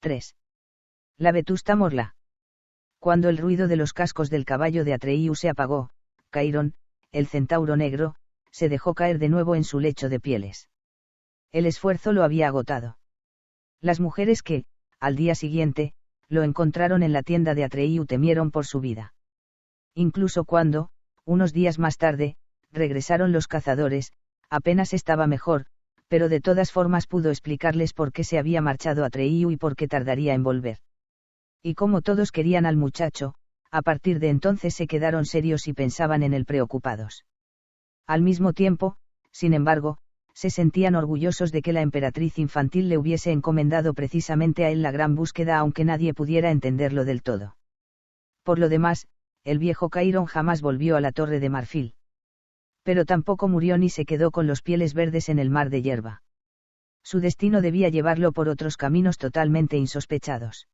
3. La vetusta morla. Cuando el ruido de los cascos del caballo de Atreyu se apagó, Cairón, el centauro negro, se dejó caer de nuevo en su lecho de pieles. El esfuerzo lo había agotado. Las mujeres que, al día siguiente, lo encontraron en la tienda de Atreyu temieron por su vida. Incluso cuando, unos días más tarde, regresaron los cazadores, apenas estaba mejor, pero de todas formas pudo explicarles por qué se había marchado Atreyu y por qué tardaría en volver. Y como todos querían al muchacho, a partir de entonces se quedaron serios y pensaban en él preocupados. Al mismo tiempo, sin embargo, se sentían orgullosos de que la emperatriz infantil le hubiese encomendado precisamente a él la gran búsqueda aunque nadie pudiera entenderlo del todo. Por lo demás, el viejo Cairón jamás volvió a la Torre de Marfil. Pero tampoco murió ni se quedó con los pieles verdes en el mar de hierba. Su destino debía llevarlo por otros caminos totalmente insospechados.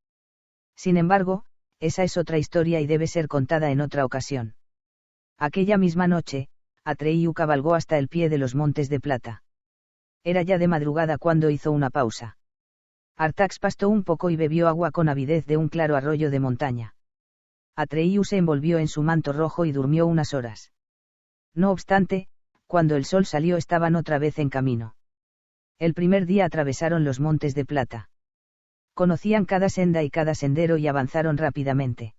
Sin embargo, esa es otra historia y debe ser contada en otra ocasión. Aquella misma noche, Atreyu cabalgó hasta el pie de los Montes de Plata. Era ya de madrugada cuando hizo una pausa. Artax pastó un poco y bebió agua con avidez de un claro arroyo de montaña. Atreyu se envolvió en su manto rojo y durmió unas horas. No obstante, cuando el sol salió estaban otra vez en camino. El primer día atravesaron los Montes de Plata. Conocían cada senda y cada sendero y avanzaron rápidamente.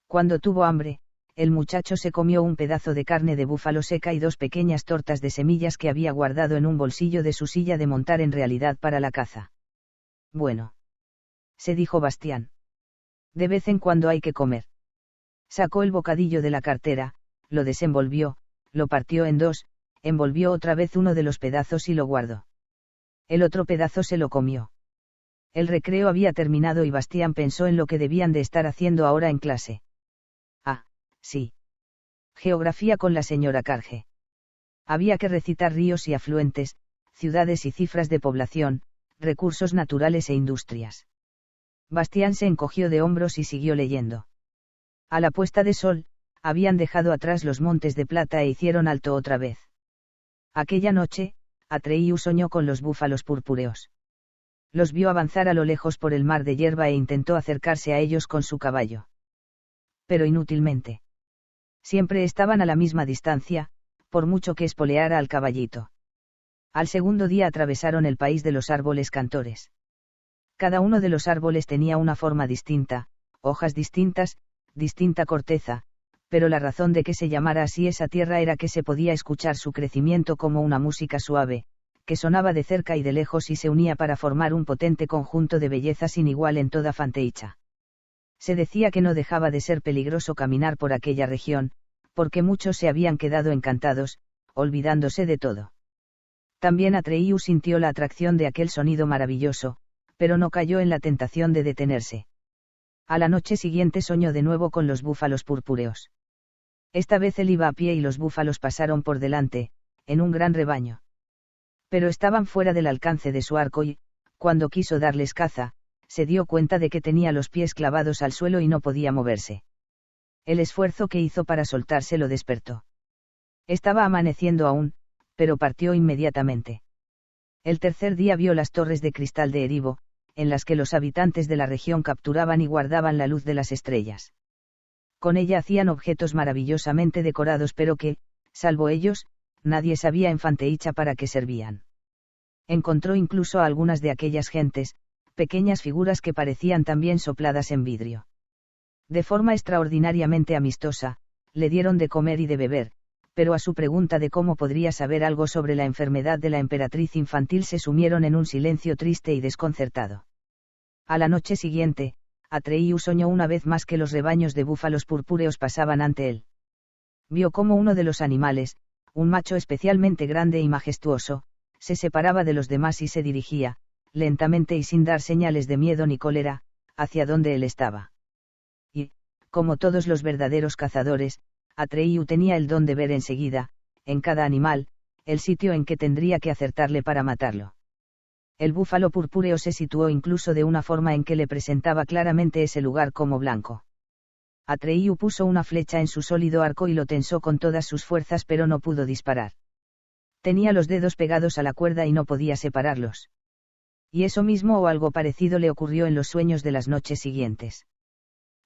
Cuando tuvo hambre, el muchacho se comió un pedazo de carne de búfalo seca y 2 pequeñas tortas de semillas que había guardado en un bolsillo de su silla de montar en realidad para la caza. Bueno, se dijo Bastián. De vez en cuando hay que comer. Sacó el bocadillo de la cartera, lo desenvolvió, lo partió en 2, envolvió otra vez uno de los pedazos y lo guardó. El otro pedazo se lo comió. El recreo había terminado y Bastián pensó en lo que debían de estar haciendo ahora en clase. Ah, sí. Geografía con la señora Carge. Había que recitar ríos y afluentes, ciudades y cifras de población, recursos naturales e industrias. Bastián se encogió de hombros y siguió leyendo. A la puesta de sol, habían dejado atrás los Montes de Plata e hicieron alto otra vez. Aquella noche, Atreyu soñó con los búfalos purpúreos. Los vio avanzar a lo lejos por el mar de hierba e intentó acercarse a ellos con su caballo. Pero inútilmente. Siempre estaban a la misma distancia, por mucho que espoleara al caballito. Al segundo día atravesaron el país de los árboles cantores. Cada uno de los árboles tenía una forma distinta, hojas distintas, distinta corteza, pero la razón de que se llamara así esa tierra era que se podía escuchar su crecimiento como una música suave, que sonaba de cerca y de lejos y se unía para formar un potente conjunto de belleza sin igual en toda Fanteicha. Se decía que no dejaba de ser peligroso caminar por aquella región, porque muchos se habían quedado encantados, olvidándose de todo. También Atreyu sintió la atracción de aquel sonido maravilloso, pero no cayó en la tentación de detenerse. A la noche siguiente soñó de nuevo con los búfalos purpúreos. Esta vez él iba a pie y los búfalos pasaron por delante, en un gran rebaño. Pero estaban fuera del alcance de su arco y, cuando quiso darles caza, se dio cuenta de que tenía los pies clavados al suelo y no podía moverse. El esfuerzo que hizo para soltarse lo despertó. Estaba amaneciendo aún, pero partió inmediatamente. El tercer día vio las torres de cristal de Erivo, en las que los habitantes de la región capturaban y guardaban la luz de las estrellas. Con ella hacían objetos maravillosamente decorados pero que, salvo ellos, nadie sabía en Fanteicha para qué servían. Encontró incluso a algunas de aquellas gentes, pequeñas figuras que parecían también sopladas en vidrio. De forma extraordinariamente amistosa, le dieron de comer y de beber, pero a su pregunta de cómo podría saber algo sobre la enfermedad de la emperatriz infantil se sumieron en un silencio triste y desconcertado. A la noche siguiente, Atreyu soñó una vez más que los rebaños de búfalos purpúreos pasaban ante él. Vio cómo uno de los animales, un macho especialmente grande y majestuoso, se separaba de los demás y se dirigía, lentamente y sin dar señales de miedo ni cólera, hacia donde él estaba. Y, como todos los verdaderos cazadores, Atreyu tenía el don de ver enseguida, en cada animal, el sitio en que tendría que acertarle para matarlo. El búfalo purpúreo se situó incluso de una forma en que le presentaba claramente ese lugar como blanco. Atreyu puso una flecha en su sólido arco y lo tensó con todas sus fuerzas pero no pudo disparar. Tenía los dedos pegados a la cuerda y no podía separarlos. Y eso mismo o algo parecido le ocurrió en los sueños de las noches siguientes.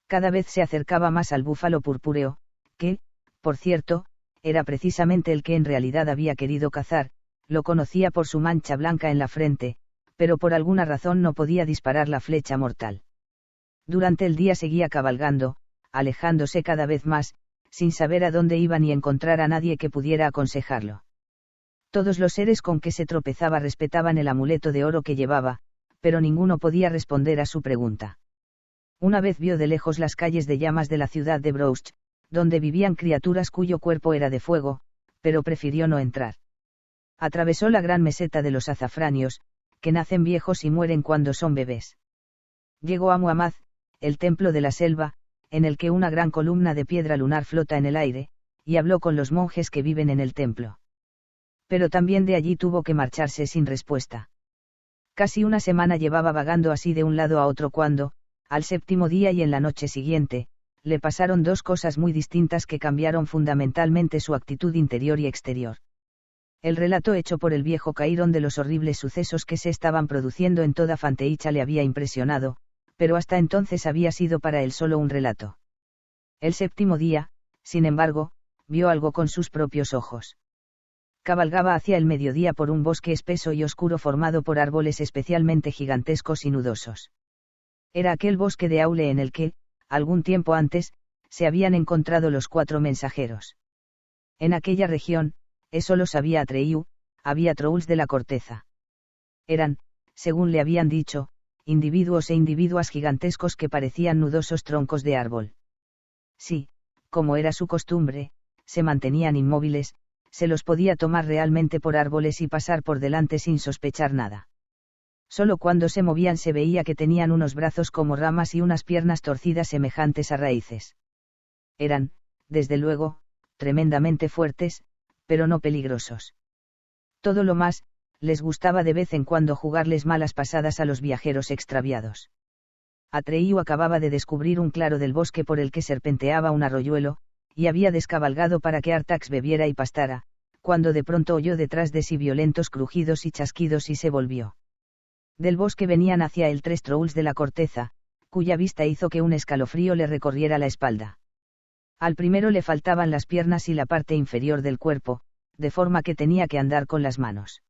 Cada vez se acercaba más al búfalo purpúreo, que, por cierto, era precisamente el que en realidad había querido cazar, lo conocía por su mancha blanca en la frente, pero por alguna razón no podía disparar la flecha mortal. Durante el día seguía cabalgando, alejándose cada vez más, sin saber a dónde iba ni encontrar a nadie que pudiera aconsejarlo. Todos los seres con que se tropezaba respetaban el amuleto de oro que llevaba, pero ninguno podía responder a su pregunta. Una vez vio de lejos las calles de llamas de la ciudad de Brouch, donde vivían criaturas cuyo cuerpo era de fuego, pero prefirió no entrar. Atravesó la gran meseta de los azafranios, que nacen viejos y mueren cuando son bebés. Llegó a Muhammad, el templo de la selva, en el que una gran columna de piedra lunar flota en el aire, y habló con los monjes que viven en el templo. Pero también de allí tuvo que marcharse sin respuesta. Casi una semana llevaba vagando así de un lado a otro cuando, al séptimo día y en la noche siguiente, le pasaron dos cosas muy distintas que cambiaron fundamentalmente su actitud interior y exterior. El relato hecho por el viejo Cairón de los horribles sucesos que se estaban produciendo en toda Fanteicha le había impresionado, pero hasta entonces había sido para él solo un relato. El séptimo día, sin embargo, vio algo con sus propios ojos. Cabalgaba hacia el mediodía por un bosque espeso y oscuro formado por árboles especialmente gigantescos y nudosos. Era aquel bosque de Aule en el que, algún tiempo antes, se habían encontrado los 4 mensajeros. En aquella región, eso lo sabía Atreyu, había trolls de la corteza. Eran, según le habían dicho, individuos e individuas gigantescos que parecían nudosos troncos de árbol. Sí, como era su costumbre, se mantenían inmóviles, se los podía tomar realmente por árboles y pasar por delante sin sospechar nada. Solo cuando se movían se veía que tenían unos brazos como ramas y unas piernas torcidas semejantes a raíces. Eran, desde luego, tremendamente fuertes, pero no peligrosos. Todo lo más, les gustaba de vez en cuando jugarles malas pasadas a los viajeros extraviados. Atreyu acababa de descubrir un claro del bosque por el que serpenteaba un arroyuelo, y había descabalgado para que Artax bebiera y pastara, cuando de pronto oyó detrás de sí violentos crujidos y chasquidos y se volvió. Del bosque venían hacia él 3 trolls de la corteza, cuya vista hizo que un escalofrío le recorriera la espalda. Al primero le faltaban las piernas y la parte inferior del cuerpo, de forma que tenía que andar con las manos.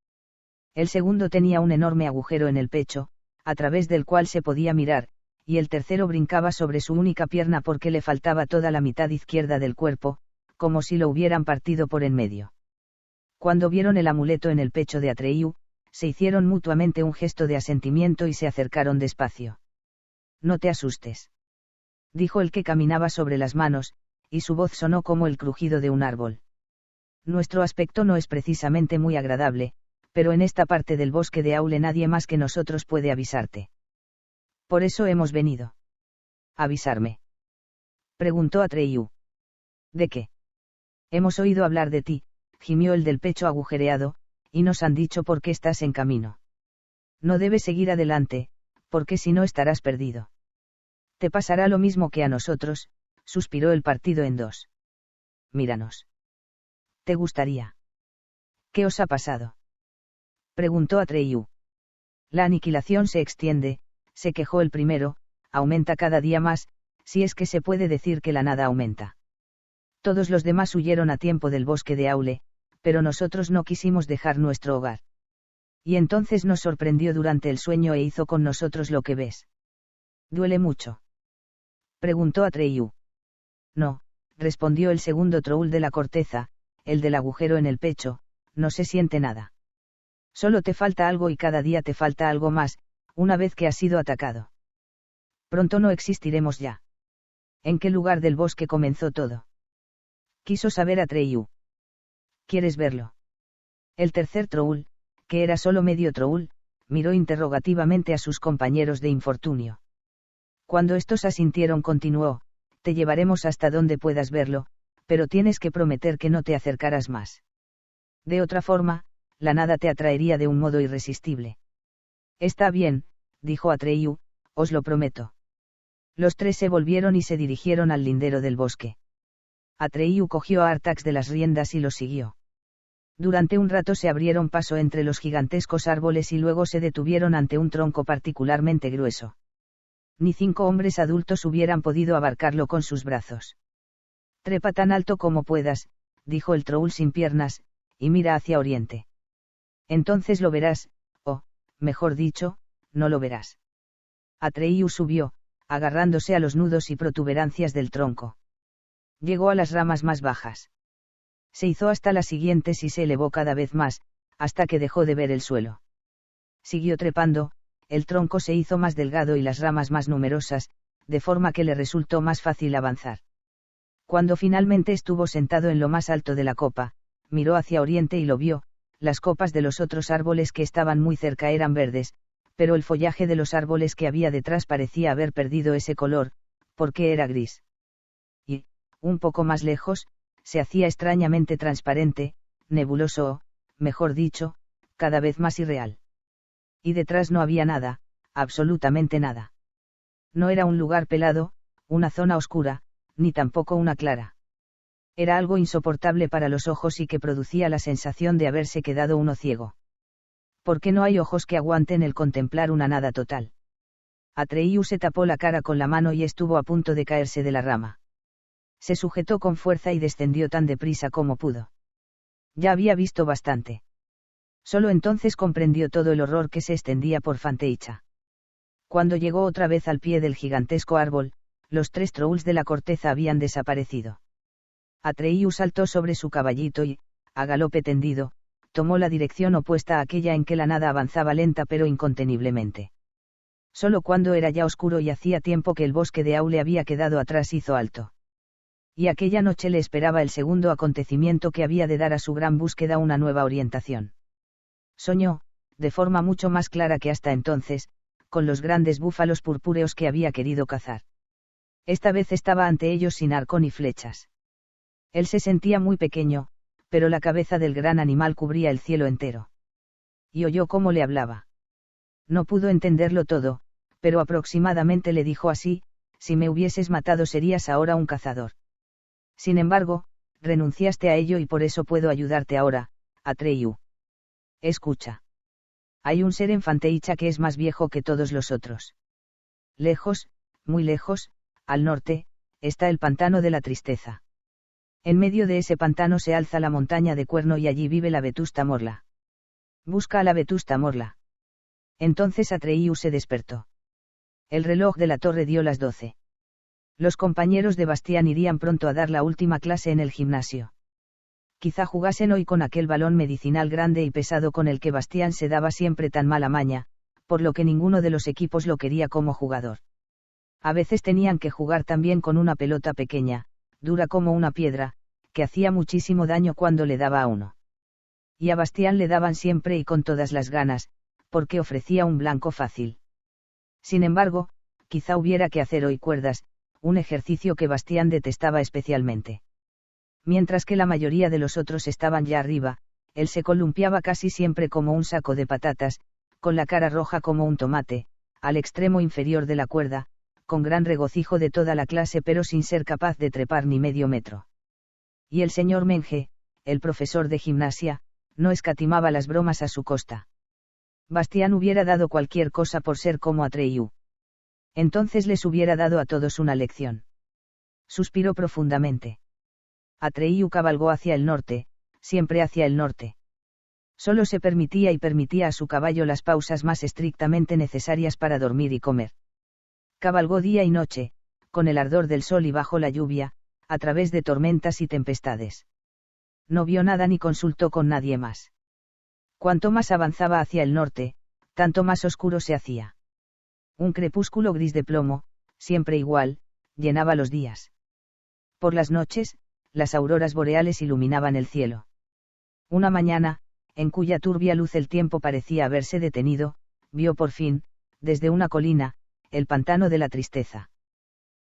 El segundo tenía un enorme agujero en el pecho, a través del cual se podía mirar, y el tercero brincaba sobre su única pierna porque le faltaba toda la mitad izquierda del cuerpo, como si lo hubieran partido por en medio. Cuando vieron el amuleto en el pecho de Atreyu, se hicieron mutuamente un gesto de asentimiento y se acercaron despacio. «No te asustes», dijo el que caminaba sobre las manos, y su voz sonó como el crujido de un árbol. «Nuestro aspecto no es precisamente muy agradable, pero en esta parte del bosque de Aule nadie más que nosotros puede avisarte. Por eso hemos venido». «¿Avisarme?», preguntó Atreyu. «¿De qué?» «Hemos oído hablar de ti», gimió el del pecho agujereado, «y nos han dicho por qué estás en camino. No debes seguir adelante, porque si no estarás perdido. Te pasará lo mismo que a nosotros», suspiró el partido en dos. «Míranos. ¿Te gustaría?» «¿Qué os ha pasado?», preguntó Atreyu. «La aniquilación se extiende», se quejó el primero, «aumenta cada día más, si es que se puede decir que la nada aumenta. Todos los demás huyeron a tiempo del bosque de Aule, pero nosotros no quisimos dejar nuestro hogar. Y entonces nos sorprendió durante el sueño e hizo con nosotros lo que ves». «¿Duele mucho?», preguntó Atreyu. «No», respondió el segundo troll de la corteza, el del agujero en el pecho, «no se siente nada. Solo te falta algo y cada día te falta algo más, una vez que has sido atacado. Pronto no existiremos ya». «¿En qué lugar del bosque comenzó todo?», quiso saber Atreyu. «¿Quieres verlo?». El tercer troll, que era solo medio troll, miró interrogativamente a sus compañeros de infortunio. Cuando estos asintieron continuó: «Te llevaremos hasta donde puedas verlo, pero tienes que prometer que no te acercarás más. De otra forma, la nada te atraería de un modo irresistible». «Está bien», dijo Atreyu, «os lo prometo». Los 3 se volvieron y se dirigieron al lindero del bosque. Atreyu cogió a Artax de las riendas y lo siguió. Durante un rato se abrieron paso entre los gigantescos árboles y luego se detuvieron ante un tronco particularmente grueso. Ni 5 hombres adultos hubieran podido abarcarlo con sus brazos. Trepa tan alto como puedas, dijo el troll sin piernas, y mira hacia oriente. Entonces lo verás, o, mejor dicho, no lo verás. Atreyu subió, agarrándose a los nudos y protuberancias del tronco. Llegó a las ramas más bajas. Se hizo hasta las siguientes y se elevó cada vez más, hasta que dejó de ver el suelo. Siguió trepando, el tronco se hizo más delgado y las ramas más numerosas, de forma que le resultó más fácil avanzar. Cuando finalmente estuvo sentado en lo más alto de la copa, miró hacia oriente y lo vio. Las copas de los otros árboles que estaban muy cerca eran verdes, pero el follaje de los árboles que había detrás parecía haber perdido ese color, porque era gris. Y, un poco más lejos, se hacía extrañamente transparente, nebuloso o, mejor dicho, cada vez más irreal. Y detrás no había nada, absolutamente nada. No era un lugar pelado, una zona oscura, ni tampoco una clara. Era algo insoportable para los ojos y que producía la sensación de haberse quedado uno ciego. ¿Por qué no hay ojos que aguanten el contemplar una nada total? Atreyu se tapó la cara con la mano y estuvo a punto de caerse de la rama. Se sujetó con fuerza y descendió tan deprisa como pudo. Ya había visto bastante. Solo entonces comprendió todo el horror que se extendía por Fanteicha. Cuando llegó otra vez al pie del gigantesco árbol, los 3 trolls de la corteza habían desaparecido. Atreyu saltó sobre su caballito y, a galope tendido, tomó la dirección opuesta a aquella en que la nada avanzaba lenta pero inconteniblemente. Solo cuando era ya oscuro y hacía tiempo que el bosque de Aule había quedado atrás hizo alto. Y aquella noche le esperaba el segundo acontecimiento que había de dar a su gran búsqueda una nueva orientación. Soñó, de forma mucho más clara que hasta entonces, con los grandes búfalos purpúreos que había querido cazar. Esta vez estaba ante ellos sin arco ni flechas. Él se sentía muy pequeño, pero la cabeza del gran animal cubría el cielo entero. Y oyó cómo le hablaba. No pudo entenderlo todo, pero aproximadamente le dijo así: si me hubieses matado serías ahora un cazador. Sin embargo, renunciaste a ello y por eso puedo ayudarte ahora, Atreyu. Escucha. Hay un ser en Fanteicha que es más viejo que todos los otros. Lejos, muy lejos, al norte, está el pantano de la tristeza. En medio de ese pantano se alza la montaña de Cuerno y allí vive la Vetusta Morla. Busca a la Vetusta Morla. Entonces Atreyu se despertó. El reloj de la torre dio las 12. Los compañeros de Bastián irían pronto a dar la última clase en el gimnasio. Quizá jugasen hoy con aquel balón medicinal grande y pesado con el que Bastián se daba siempre tan mala maña, por lo que ninguno de los equipos lo quería como jugador. A veces tenían que jugar también con una pelota pequeña, dura como una piedra, que hacía muchísimo daño cuando le daba a uno. Y a Bastián le daban siempre y con todas las ganas, porque ofrecía un blanco fácil. Sin embargo, quizá hubiera que hacer hoy cuerdas, un ejercicio que Bastián detestaba especialmente. Mientras que la mayoría de los otros estaban ya arriba, él se columpiaba casi siempre como un saco de patatas, con la cara roja como un tomate, al extremo inferior de la cuerda, con gran regocijo de toda la clase pero sin ser capaz de trepar ni medio metro. Y el señor Menge, el profesor de gimnasia, no escatimaba las bromas a su costa. Bastián hubiera dado cualquier cosa por ser como Atreyu. Entonces les hubiera dado a todos una lección. Suspiró profundamente. Atreyu cabalgó hacia el norte, siempre hacia el norte. Solo se permitía a su caballo las pausas más estrictamente necesarias para dormir y comer. Cabalgó día y noche, con el ardor del sol y bajo la lluvia, a través de tormentas y tempestades. No vio nada ni consultó con nadie más. Cuanto más avanzaba hacia el norte, tanto más oscuro se hacía. Un crepúsculo gris de plomo, siempre igual, llenaba los días. Por las noches, las auroras boreales iluminaban el cielo. Una mañana, en cuya turbia luz el tiempo parecía haberse detenido, vio por fin, desde una colina, el pantano de la tristeza.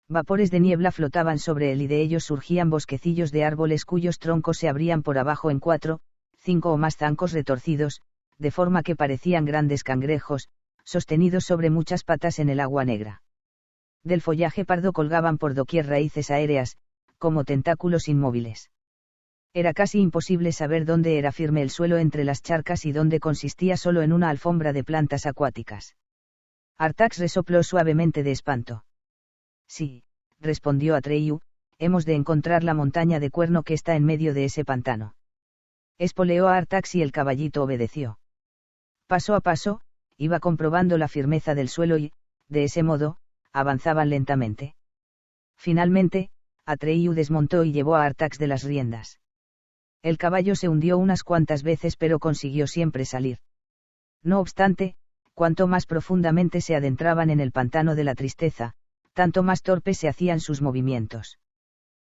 Vapores de niebla flotaban sobre él y de ellos surgían bosquecillos de árboles cuyos troncos se abrían por abajo en 4, 5 o más zancos retorcidos, de forma que parecían grandes cangrejos, sostenidos sobre muchas patas en el agua negra. Del follaje pardo colgaban por doquier raíces aéreas, como tentáculos inmóviles. Era casi imposible saber dónde era firme el suelo entre las charcas y dónde consistía solo en una alfombra de plantas acuáticas. Artax resopló suavemente de espanto. Sí, respondió Atreyu, hemos de encontrar la montaña de cuerno que está en medio de ese pantano. Espoleó a Artax y el caballito obedeció. Paso a paso, iba comprobando la firmeza del suelo y, de ese modo, avanzaban lentamente. Finalmente, Atreyu desmontó y llevó a Artax de las riendas. El caballo se hundió unas cuantas veces pero consiguió siempre salir. No obstante, cuanto más profundamente se adentraban en el pantano de la tristeza, tanto más torpes se hacían sus movimientos.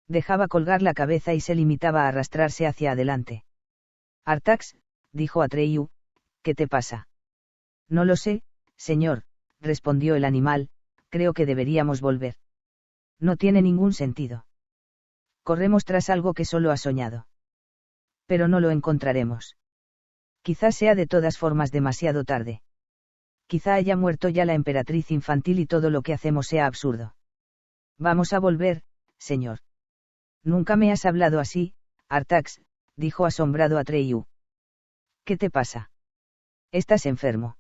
Dejaba colgar la cabeza y se limitaba a arrastrarse hacia adelante. Artax, dijo Atreyu, ¿qué te pasa? No lo sé, señor, respondió el animal, creo que deberíamos volver. No tiene ningún sentido. Corremos tras algo que solo has soñado. Pero no lo encontraremos. Quizás sea de todas formas demasiado tarde. Quizá haya muerto ya la emperatriz infantil y todo lo que hacemos sea absurdo. Vamos a volver, señor. Nunca me has hablado así, Artax, dijo asombrado Atreyu. ¿Qué te pasa? ¿Estás enfermo?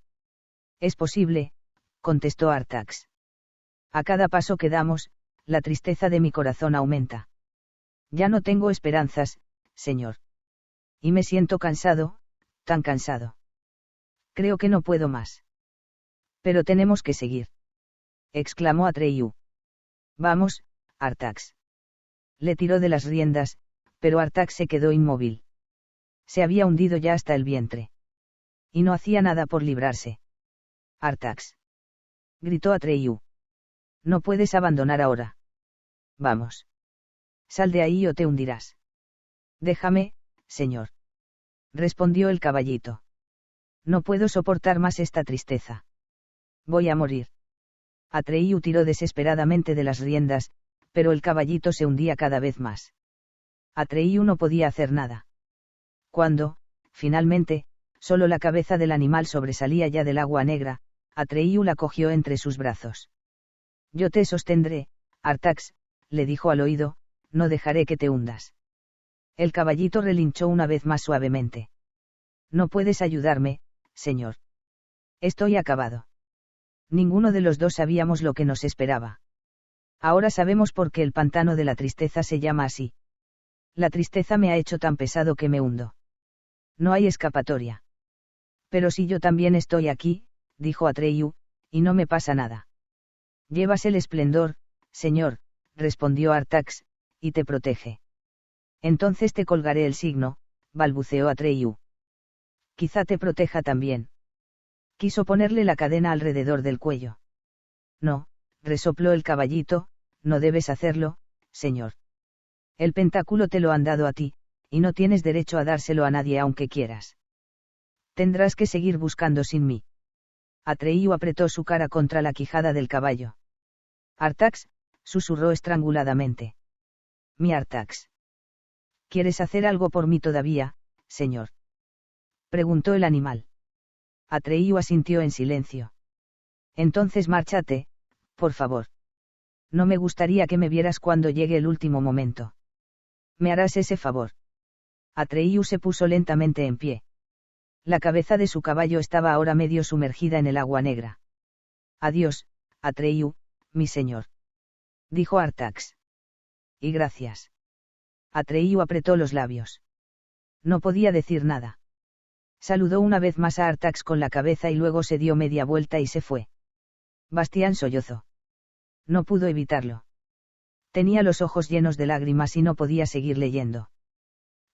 Es posible, contestó Artax. A cada paso que damos, la tristeza de mi corazón aumenta. Ya no tengo esperanzas, señor. Y me siento cansado, tan cansado. Creo que no puedo más. Pero tenemos que seguir. Exclamó Atreyu. Vamos, Artax. Le tiró de las riendas, pero Artax se quedó inmóvil. Se había hundido ya hasta el vientre. Y no hacía nada por librarse. Artax. Gritó Atreyu. No puedes abandonar ahora. Vamos. Sal de ahí o te hundirás. Déjame, señor. Respondió el caballito. No puedo soportar más esta tristeza. Voy a morir. Atreyu tiró desesperadamente de las riendas, pero el caballito se hundía cada vez más. Atreyu no podía hacer nada. Cuando, finalmente, solo la cabeza del animal sobresalía ya del agua negra, Atreyu la cogió entre sus brazos. Yo te sostendré, Artax, le dijo al oído, no dejaré que te hundas. El caballito relinchó una vez más suavemente. No puedes ayudarme, señor. Estoy acabado. Ninguno de los dos sabíamos lo que nos esperaba. Ahora sabemos por qué el pantano de la tristeza se llama así. La tristeza me ha hecho tan pesado que me hundo. No hay escapatoria. Pero si yo también estoy aquí, dijo Atreyu, y no me pasa nada. Llevas el esplendor, señor, respondió Artax, y te protege. Entonces te colgaré el signo, balbuceó Atreyu. Quizá te proteja también. Quiso ponerle la cadena alrededor del cuello. No, resopló el caballito, no debes hacerlo, señor. El pentáculo te lo han dado a ti, y no tienes derecho a dárselo a nadie aunque quieras. Tendrás que seguir buscando sin mí. Atreyu apretó su cara contra la quijada del caballo. Artax, susurró estranguladamente. Mi Artax. ¿Quieres hacer algo por mí todavía, señor? Preguntó el animal. Atreyu asintió en silencio. Entonces márchate, por favor. No me gustaría que me vieras cuando llegue el último momento. ¿Me harás ese favor? Atreyu se puso lentamente en pie. La cabeza de su caballo estaba ahora medio sumergida en el agua negra. Adiós, Atreyu, mi señor. Dijo Artax. Y gracias. Atreyu apretó los labios. No podía decir nada. Saludó una vez más a Artax con la cabeza y luego se dio media vuelta y se fue. Bastián sollozó. No pudo evitarlo. Tenía los ojos llenos de lágrimas y no podía seguir leyendo.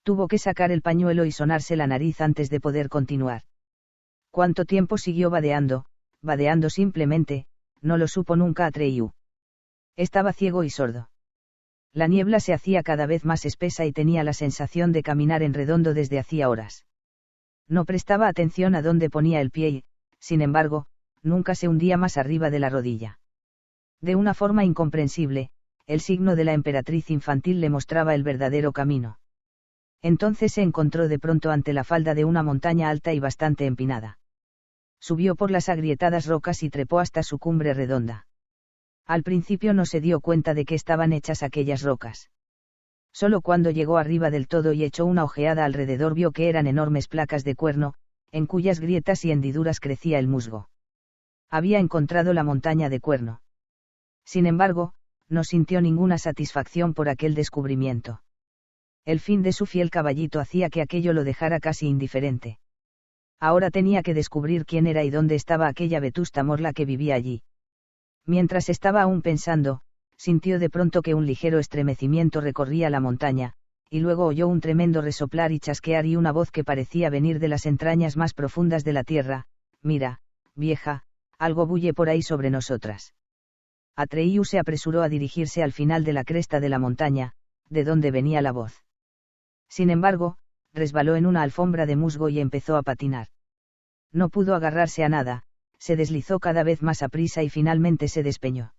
Tuvo que sacar el pañuelo y sonarse la nariz antes de poder continuar. ¿Cuánto tiempo siguió vadeando simplemente? No lo supo nunca Atreyu. Estaba ciego y sordo. La niebla se hacía cada vez más espesa y tenía la sensación de caminar en redondo desde hacía horas. No prestaba atención a dónde ponía el pie y, sin embargo, nunca se hundía más arriba de la rodilla. De una forma incomprensible, el signo de la emperatriz infantil le mostraba el verdadero camino. Entonces se encontró de pronto ante la falda de una montaña alta y bastante empinada. Subió por las agrietadas rocas y trepó hasta su cumbre redonda. Al principio no se dio cuenta de que estaban hechas aquellas rocas. Solo cuando llegó arriba del todo y echó una ojeada alrededor vio que eran enormes placas de cuerno, en cuyas grietas y hendiduras crecía el musgo. Había encontrado la montaña de cuerno. Sin embargo, no sintió ninguna satisfacción por aquel descubrimiento. El fin de su fiel caballito hacía que aquello lo dejara casi indiferente. Ahora tenía que descubrir quién era y dónde estaba aquella vetusta morla que vivía allí. Mientras estaba aún pensando, sintió de pronto que un ligero estremecimiento recorría la montaña, y luego oyó un tremendo resoplar y chasquear y una voz que parecía venir de las entrañas más profundas de la tierra: «Mira, vieja, algo bulle por ahí sobre nosotras». Atreyu se apresuró a dirigirse al final de la cresta de la montaña, de donde venía la voz. Sin embargo, resbaló en una alfombra de musgo y empezó a patinar. No pudo agarrarse a nada, se deslizó cada vez más aprisa y finalmente se despeñó.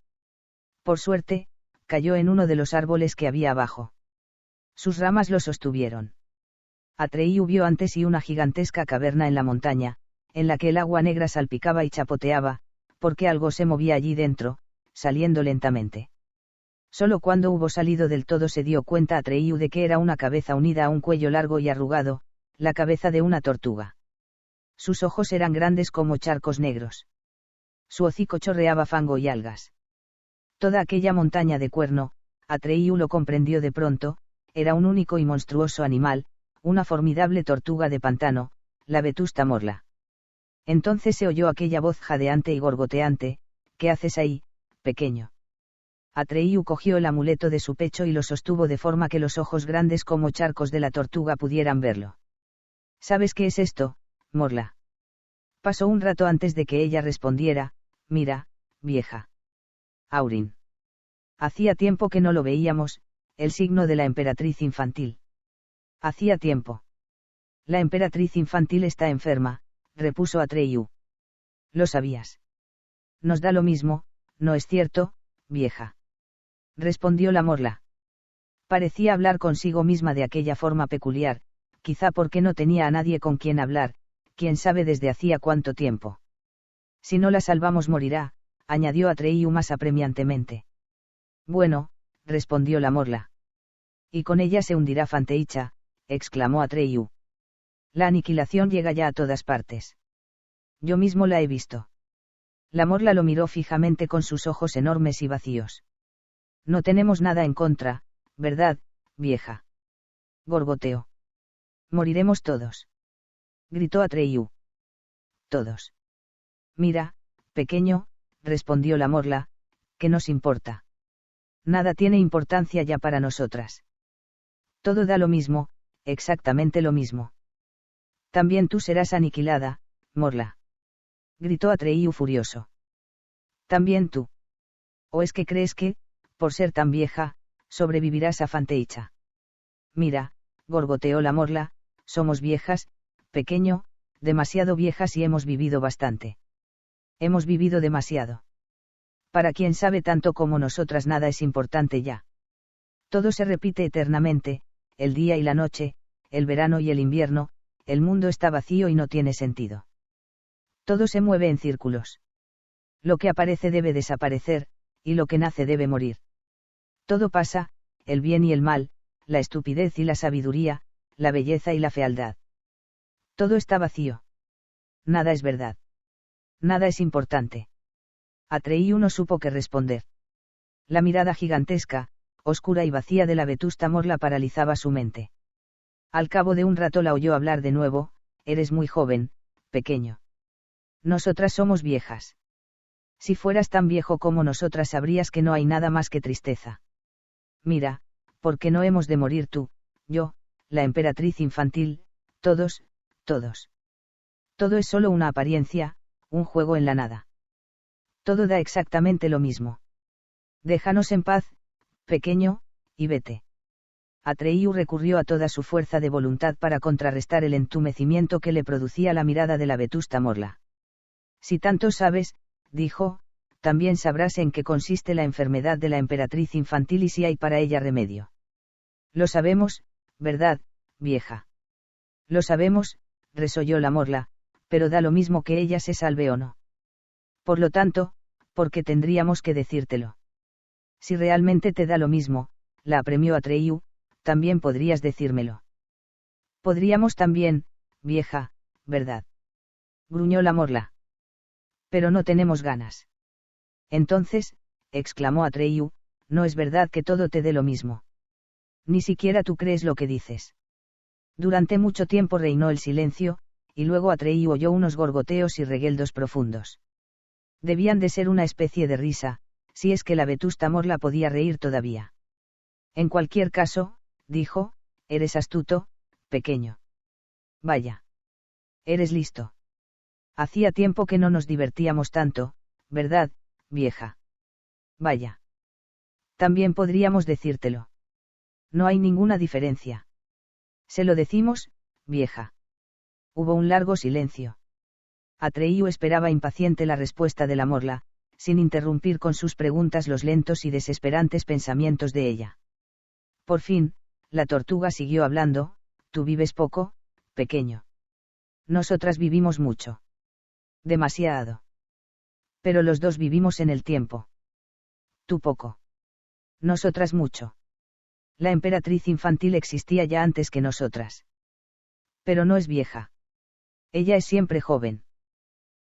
Por suerte, cayó en uno de los árboles que había abajo. Sus ramas lo sostuvieron. Atreyu vio ante sí una gigantesca caverna en la montaña, en la que el agua negra salpicaba y chapoteaba, porque algo se movía allí dentro, saliendo lentamente. Solo cuando hubo salido del todo se dio cuenta Atreyu de que era una cabeza unida a un cuello largo y arrugado, la cabeza de una tortuga. Sus ojos eran grandes como charcos negros. Su hocico chorreaba fango y algas. Toda aquella montaña de cuerno, Atreyu lo comprendió de pronto, era un único y monstruoso animal, una formidable tortuga de pantano, la vetusta morla. Entonces se oyó aquella voz jadeante y gorgoteante: «¿Qué haces ahí, pequeño?». Atreyu cogió el amuleto de su pecho y lo sostuvo de forma que los ojos grandes como charcos de la tortuga pudieran verlo. «¿Sabes qué es esto, morla?». Pasó un rato antes de que ella respondiera: «Mira, vieja. Aurin. Hacía tiempo que no lo veíamos, el signo de la emperatriz infantil». «Hacía tiempo». «La emperatriz infantil está enferma», repuso Atreyu. «Lo sabías». «Nos da lo mismo, ¿no es cierto, vieja?», respondió la morla. Parecía hablar consigo misma de aquella forma peculiar, quizá porque no tenía a nadie con quien hablar, quién sabe desde hacía cuánto tiempo. «Si no la salvamos morirá», añadió Atreyu más apremiantemente. «Bueno», respondió la morla. «Y con ella se hundirá Fanteicha», exclamó Atreyu. «La aniquilación llega ya a todas partes. Yo mismo la he visto». La morla lo miró fijamente con sus ojos enormes y vacíos. «No tenemos nada en contra, ¿verdad, vieja?», gorgoteó. «Moriremos todos», gritó Atreyu. «Todos». «Mira, pequeño», respondió la morla, «¿qué nos importa? Nada tiene importancia ya para nosotras. Todo da lo mismo, exactamente lo mismo. También tú serás aniquilada, morla», gritó Atreyu furioso. «También tú. ¿O es que crees que, por ser tan vieja, sobrevivirás a Fanteicha?». «Mira», gorgoteó la morla, «somos viejas, pequeño, demasiado viejas y hemos vivido bastante. Hemos vivido demasiado. Para quien sabe tanto como nosotras nada es importante ya. Todo se repite eternamente, el día y la noche, el verano y el invierno, el mundo está vacío y no tiene sentido. Todo se mueve en círculos. Lo que aparece debe desaparecer, y lo que nace debe morir. Todo pasa, el bien y el mal, la estupidez y la sabiduría, la belleza y la fealdad. Todo está vacío. Nada es verdad. Nada es importante». Atreyu no supo qué responder. La mirada gigantesca, oscura y vacía de la vetusta morla paralizaba su mente. Al cabo de un rato la oyó hablar de nuevo: «Eres muy joven, pequeño. Nosotras somos viejas. Si fueras tan viejo como nosotras sabrías que no hay nada más que tristeza. Mira, porque no hemos de morir tú, yo, la emperatriz infantil, todos, todos. Todo es solo una apariencia, un juego en la nada. Todo da exactamente lo mismo. Déjanos en paz, pequeño, y vete». Atreyu recurrió a toda su fuerza de voluntad para contrarrestar el entumecimiento que le producía la mirada de la vetusta morla. «Si tanto sabes», dijo, «también sabrás en qué consiste la enfermedad de la emperatriz infantil y si hay para ella remedio». «Lo sabemos, ¿verdad, vieja?». «Lo sabemos», resolló la morla, «pero da lo mismo que ella se salve o no. Por lo tanto, ¿por qué tendríamos que decírtelo?». «Si realmente te da lo mismo», la apremió Atreyu, también podrías decírmelo. Podríamos también, vieja, ¿verdad? Gruñó la morla. Pero no tenemos ganas. Entonces, exclamó Atreyu, no es verdad que todo te dé lo mismo. Ni siquiera tú crees lo que dices. Durante mucho tiempo reinó el silencio, y luego Atreyu oyó unos gorgoteos y regueldos profundos. Debían de ser una especie de risa, si es que la vetusta morla podía reír todavía. En cualquier caso, dijo, eres astuto, pequeño. Vaya. Eres listo. Hacía tiempo que no nos divertíamos tanto, ¿verdad, vieja? Vaya. También podríamos decírtelo. No hay ninguna diferencia. Se lo decimos, vieja. Hubo un largo silencio. Atreyu esperaba impaciente la respuesta de la morla, sin interrumpir con sus preguntas los lentos y desesperantes pensamientos de ella. Por fin, la tortuga siguió hablando, tú vives poco, pequeño. Nosotras vivimos mucho. Demasiado. Pero los dos vivimos en el tiempo. Tú poco. Nosotras mucho. La emperatriz infantil existía ya antes que nosotras. Pero no es vieja. Ella es siempre joven.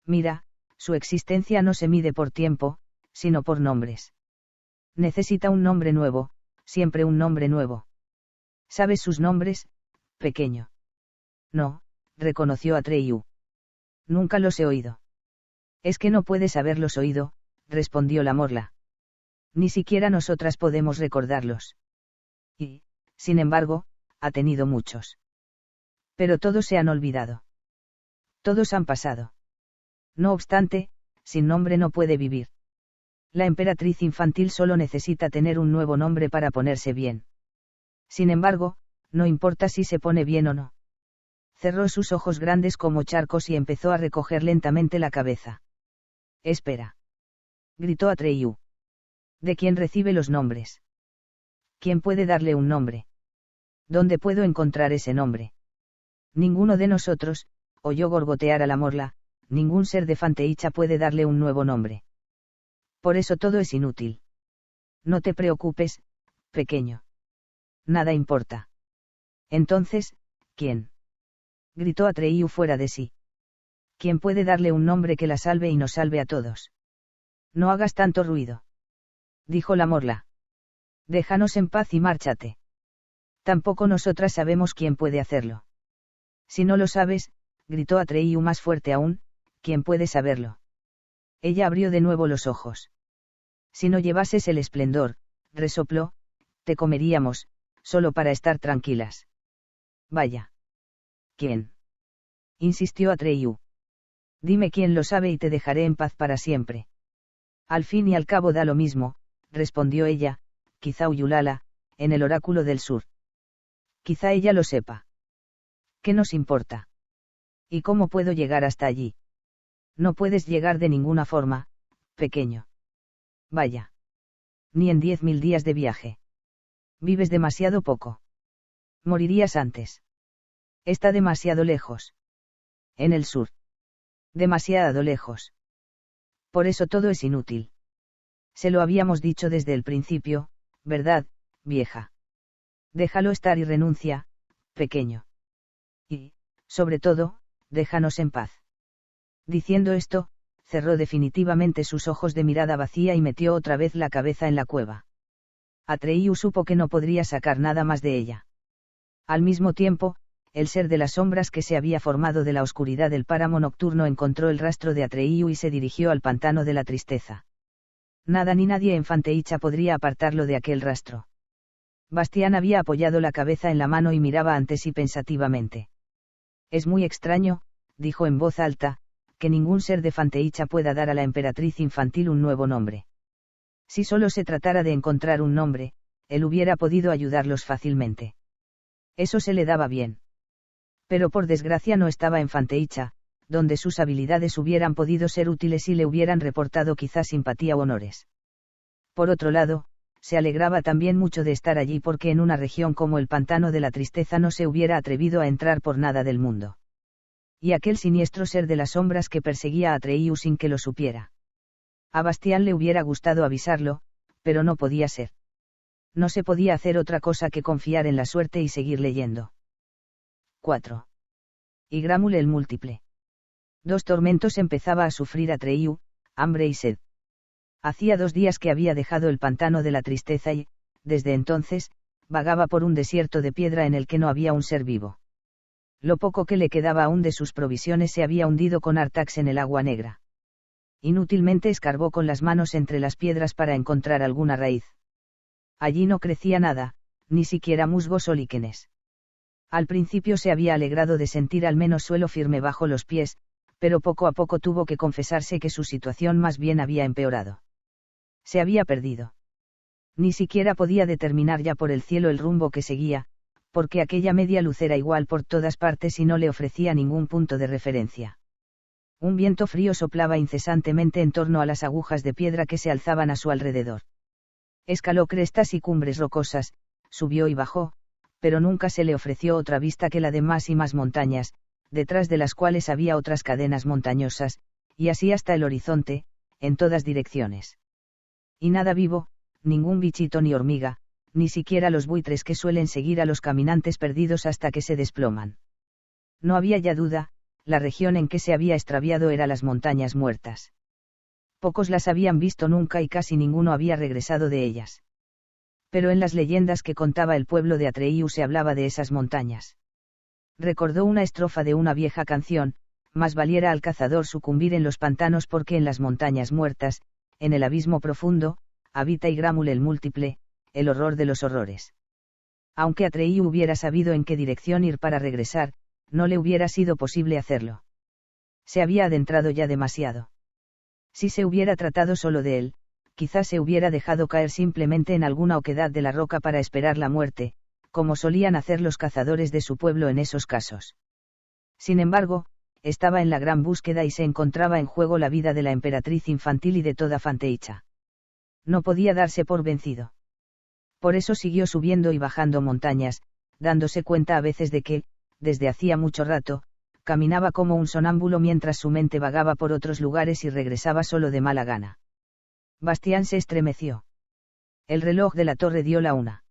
Mira, su existencia no se mide por tiempo, sino por nombres. Necesita un nombre nuevo, siempre un nombre nuevo. ¿Sabes sus nombres, pequeño? No, reconoció Atreyu. Nunca los he oído. Es que no puedes haberlos oído, respondió la morla. Ni siquiera nosotras podemos recordarlos. Y, sin embargo, ha tenido muchos. Pero todos se han olvidado. Todos han pasado. No obstante, sin nombre no puede vivir. La emperatriz infantil solo necesita tener un nuevo nombre para ponerse bien. Sin embargo, no importa si se pone bien o no. Cerró sus ojos grandes como charcos y empezó a recoger lentamente la cabeza. Espera. Gritó Atreyu. ¿De quién recibe los nombres? ¿Quién puede darle un nombre? ¿Dónde puedo encontrar ese nombre? Ninguno de nosotros, oyó gorgotear a la morla, ningún ser de Fanteicha puede darle un nuevo nombre. Por eso todo es inútil. No te preocupes, pequeño. Nada importa. Entonces, ¿quién? Gritó Atreyu fuera de sí. ¿Quién puede darle un nombre que la salve y nos salve a todos? No hagas tanto ruido. Dijo la morla. Déjanos en paz y márchate. Tampoco nosotras sabemos quién puede hacerlo. Si no lo sabes, gritó Atreyu más fuerte aún, ¿quién puede saberlo? Ella abrió de nuevo los ojos. Si no llevases el esplendor, resopló, te comeríamos, solo para estar tranquilas. Vaya. ¿Quién? Insistió Atreyu. Dime quién lo sabe y te dejaré en paz para siempre. Al fin y al cabo da lo mismo, respondió ella, quizá Uyulala, en el oráculo del sur. Quizá ella lo sepa. ¿Qué nos importa? ¿Y cómo puedo llegar hasta allí? No puedes llegar de ninguna forma, pequeño. Vaya. Ni en 10.000 días de viaje. Vives demasiado poco. Morirías antes. Está demasiado lejos. En el sur. Demasiado lejos. Por eso todo es inútil. Se lo habíamos dicho desde el principio, ¿verdad, vieja? Déjalo estar y renuncia, pequeño. Y, sobre todo, déjanos en paz. Diciendo esto, cerró definitivamente sus ojos de mirada vacía y metió otra vez la cabeza en la cueva. Atreyu supo que no podría sacar nada más de ella. Al mismo tiempo, el ser de las sombras que se había formado de la oscuridad del páramo nocturno encontró el rastro de Atreyu y se dirigió al pantano de la tristeza. Nada ni nadie en Fanteicha podría apartarlo de aquel rastro. Bastián había apoyado la cabeza en la mano y miraba ante sí pensativamente. Es muy extraño, dijo en voz alta, que ningún ser de Fanteicha pueda dar a la emperatriz infantil un nuevo nombre. Si solo se tratara de encontrar un nombre, él hubiera podido ayudarlos fácilmente. Eso se le daba bien. Pero por desgracia no estaba en Fanteicha, donde sus habilidades hubieran podido ser útiles y le hubieran reportado quizás simpatía o honores. Por otro lado, se alegraba también mucho de estar allí porque en una región como el pantano de la tristeza no se hubiera atrevido a entrar por nada del mundo. Y aquel siniestro ser de las sombras que perseguía a Atreyu sin que lo supiera. A Bastián le hubiera gustado avisarlo, pero no podía ser. No se podía hacer otra cosa que confiar en la suerte y seguir leyendo. 4. Ygramul el múltiple. 2 tormentos empezaba a sufrir Atreyu, hambre y sed. Hacía 2 días que había dejado el pantano de la tristeza y, desde entonces, vagaba por un desierto de piedra en el que no había un ser vivo. Lo poco que le quedaba aún de sus provisiones se había hundido con Artax en el agua negra. Inútilmente escarbó con las manos entre las piedras para encontrar alguna raíz. Allí no crecía nada, ni siquiera musgos o líquenes. Al principio se había alegrado de sentir al menos suelo firme bajo los pies, pero poco a poco tuvo que confesarse que su situación más bien había empeorado. Se había perdido. Ni siquiera podía determinar ya por el cielo el rumbo que seguía, porque aquella media luz era igual por todas partes y no le ofrecía ningún punto de referencia. Un viento frío soplaba incesantemente en torno a las agujas de piedra que se alzaban a su alrededor. Escaló crestas y cumbres rocosas, subió y bajó, pero nunca se le ofreció otra vista que la de más y más montañas, detrás de las cuales había otras cadenas montañosas, y así hasta el horizonte, en todas direcciones. Y nada vivo, ningún bichito ni hormiga, ni siquiera los buitres que suelen seguir a los caminantes perdidos hasta que se desploman. No había ya duda, la región en que se había extraviado era las montañas muertas. Pocos las habían visto nunca y casi ninguno había regresado de ellas. Pero en las leyendas que contaba el pueblo de Atreyu se hablaba de esas montañas. Recordó una estrofa de una vieja canción: más valiera al cazador sucumbir en los pantanos porque en las montañas muertas, en el abismo profundo, habita Ygramul el múltiple, el horror de los horrores. Aunque Atreyu hubiera sabido en qué dirección ir para regresar, no le hubiera sido posible hacerlo. Se había adentrado ya demasiado. Si se hubiera tratado solo de él, quizás se hubiera dejado caer simplemente en alguna oquedad de la roca para esperar la muerte, como solían hacer los cazadores de su pueblo en esos casos. Sin embargo, estaba en la gran búsqueda y se encontraba en juego la vida de la emperatriz infantil y de toda Fanteicha. No podía darse por vencido. Por eso siguió subiendo y bajando montañas, dándose cuenta a veces de que, desde hacía mucho rato, caminaba como un sonámbulo mientras su mente vagaba por otros lugares y regresaba solo de mala gana. Bastián se estremeció. El reloj de la torre dio la 1.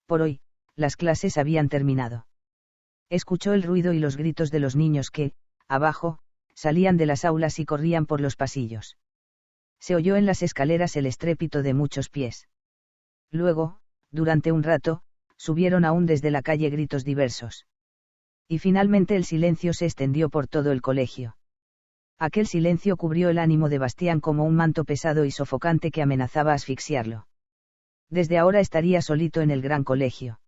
Por hoy, las clases habían terminado. Escuchó el ruido y los gritos de los niños que, abajo, salían de las aulas y corrían por los pasillos. Se oyó en las escaleras el estrépito de muchos pies. Luego, durante un rato, subieron aún desde la calle gritos diversos. Y finalmente el silencio se extendió por todo el colegio. Aquel silencio cubrió el ánimo de Bastián como un manto pesado y sofocante que amenazaba asfixiarlo. Desde ahora estaría solito en el gran colegio.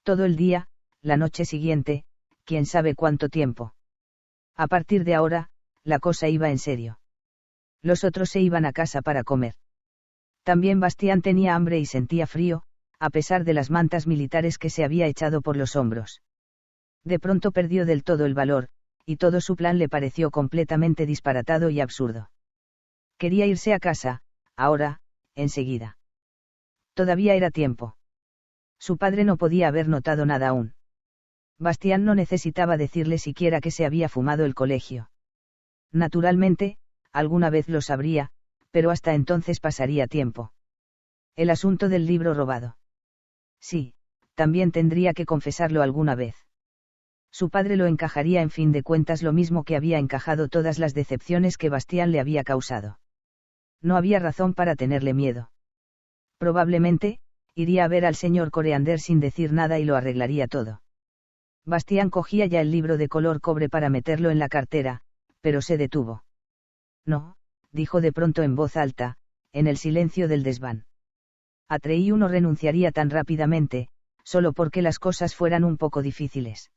Todo el día, la noche siguiente, quién sabe cuánto tiempo. A partir de ahora, la cosa iba en serio. Los otros se iban a casa para comer. También Bastián tenía hambre y sentía frío, a pesar de las mantas militares que se había echado por los hombros. De pronto perdió del todo el valor, y todo su plan le pareció completamente disparatado y absurdo. Quería irse a casa, ahora, enseguida. Todavía era tiempo. Su padre no podía haber notado nada aún. Bastián no necesitaba decirle siquiera que se había fumado el colegio. Naturalmente, alguna vez lo sabría, pero hasta entonces pasaría tiempo. El asunto del libro robado. Sí, también tendría que confesarlo alguna vez. Su padre lo encajaría en fin de cuentas lo mismo que había encajado todas las decepciones que Bastián le había causado. No había razón para tenerle miedo. Probablemente, iría a ver al señor Coreander sin decir nada y lo arreglaría todo. Bastián cogía ya el libro de color cobre para meterlo en la cartera, pero se detuvo. No, dijo de pronto en voz alta, en el silencio del desván. Atreyu no renunciaría tan rápidamente, solo porque las cosas fueran un poco difíciles.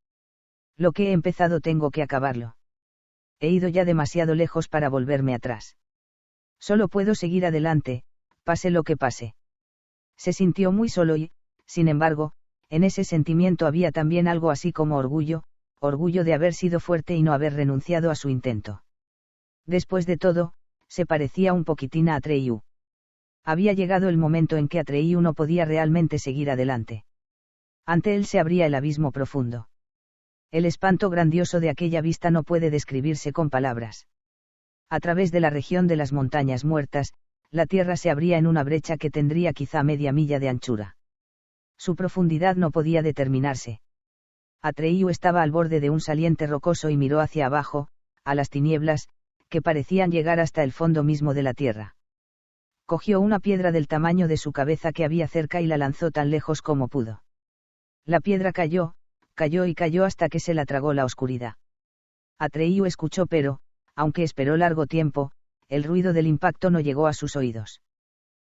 Lo que he empezado tengo que acabarlo. He ido ya demasiado lejos para volverme atrás. Solo puedo seguir adelante, pase lo que pase. Se sintió muy solo y, sin embargo, en ese sentimiento había también algo así como orgullo, orgullo de haber sido fuerte y no haber renunciado a su intento. Después de todo, se parecía un poquitín a Atreyu. Había llegado el momento en que Atreyu no podía realmente seguir adelante. Ante él se abría el abismo profundo. El espanto grandioso de aquella vista no puede describirse con palabras. A través de la región de las montañas muertas, La tierra se abría en una brecha que tendría quizá media milla de anchura. Su profundidad no podía determinarse. Atreyu estaba al borde de un saliente rocoso y miró hacia abajo, a las tinieblas, que parecían llegar hasta el fondo mismo de la tierra. Cogió una piedra del tamaño de su cabeza que había cerca y la lanzó tan lejos como pudo. La piedra cayó, cayó y cayó hasta que se la tragó la oscuridad. Atreyu escuchó pero, aunque esperó largo tiempo, el ruido del impacto no llegó a sus oídos.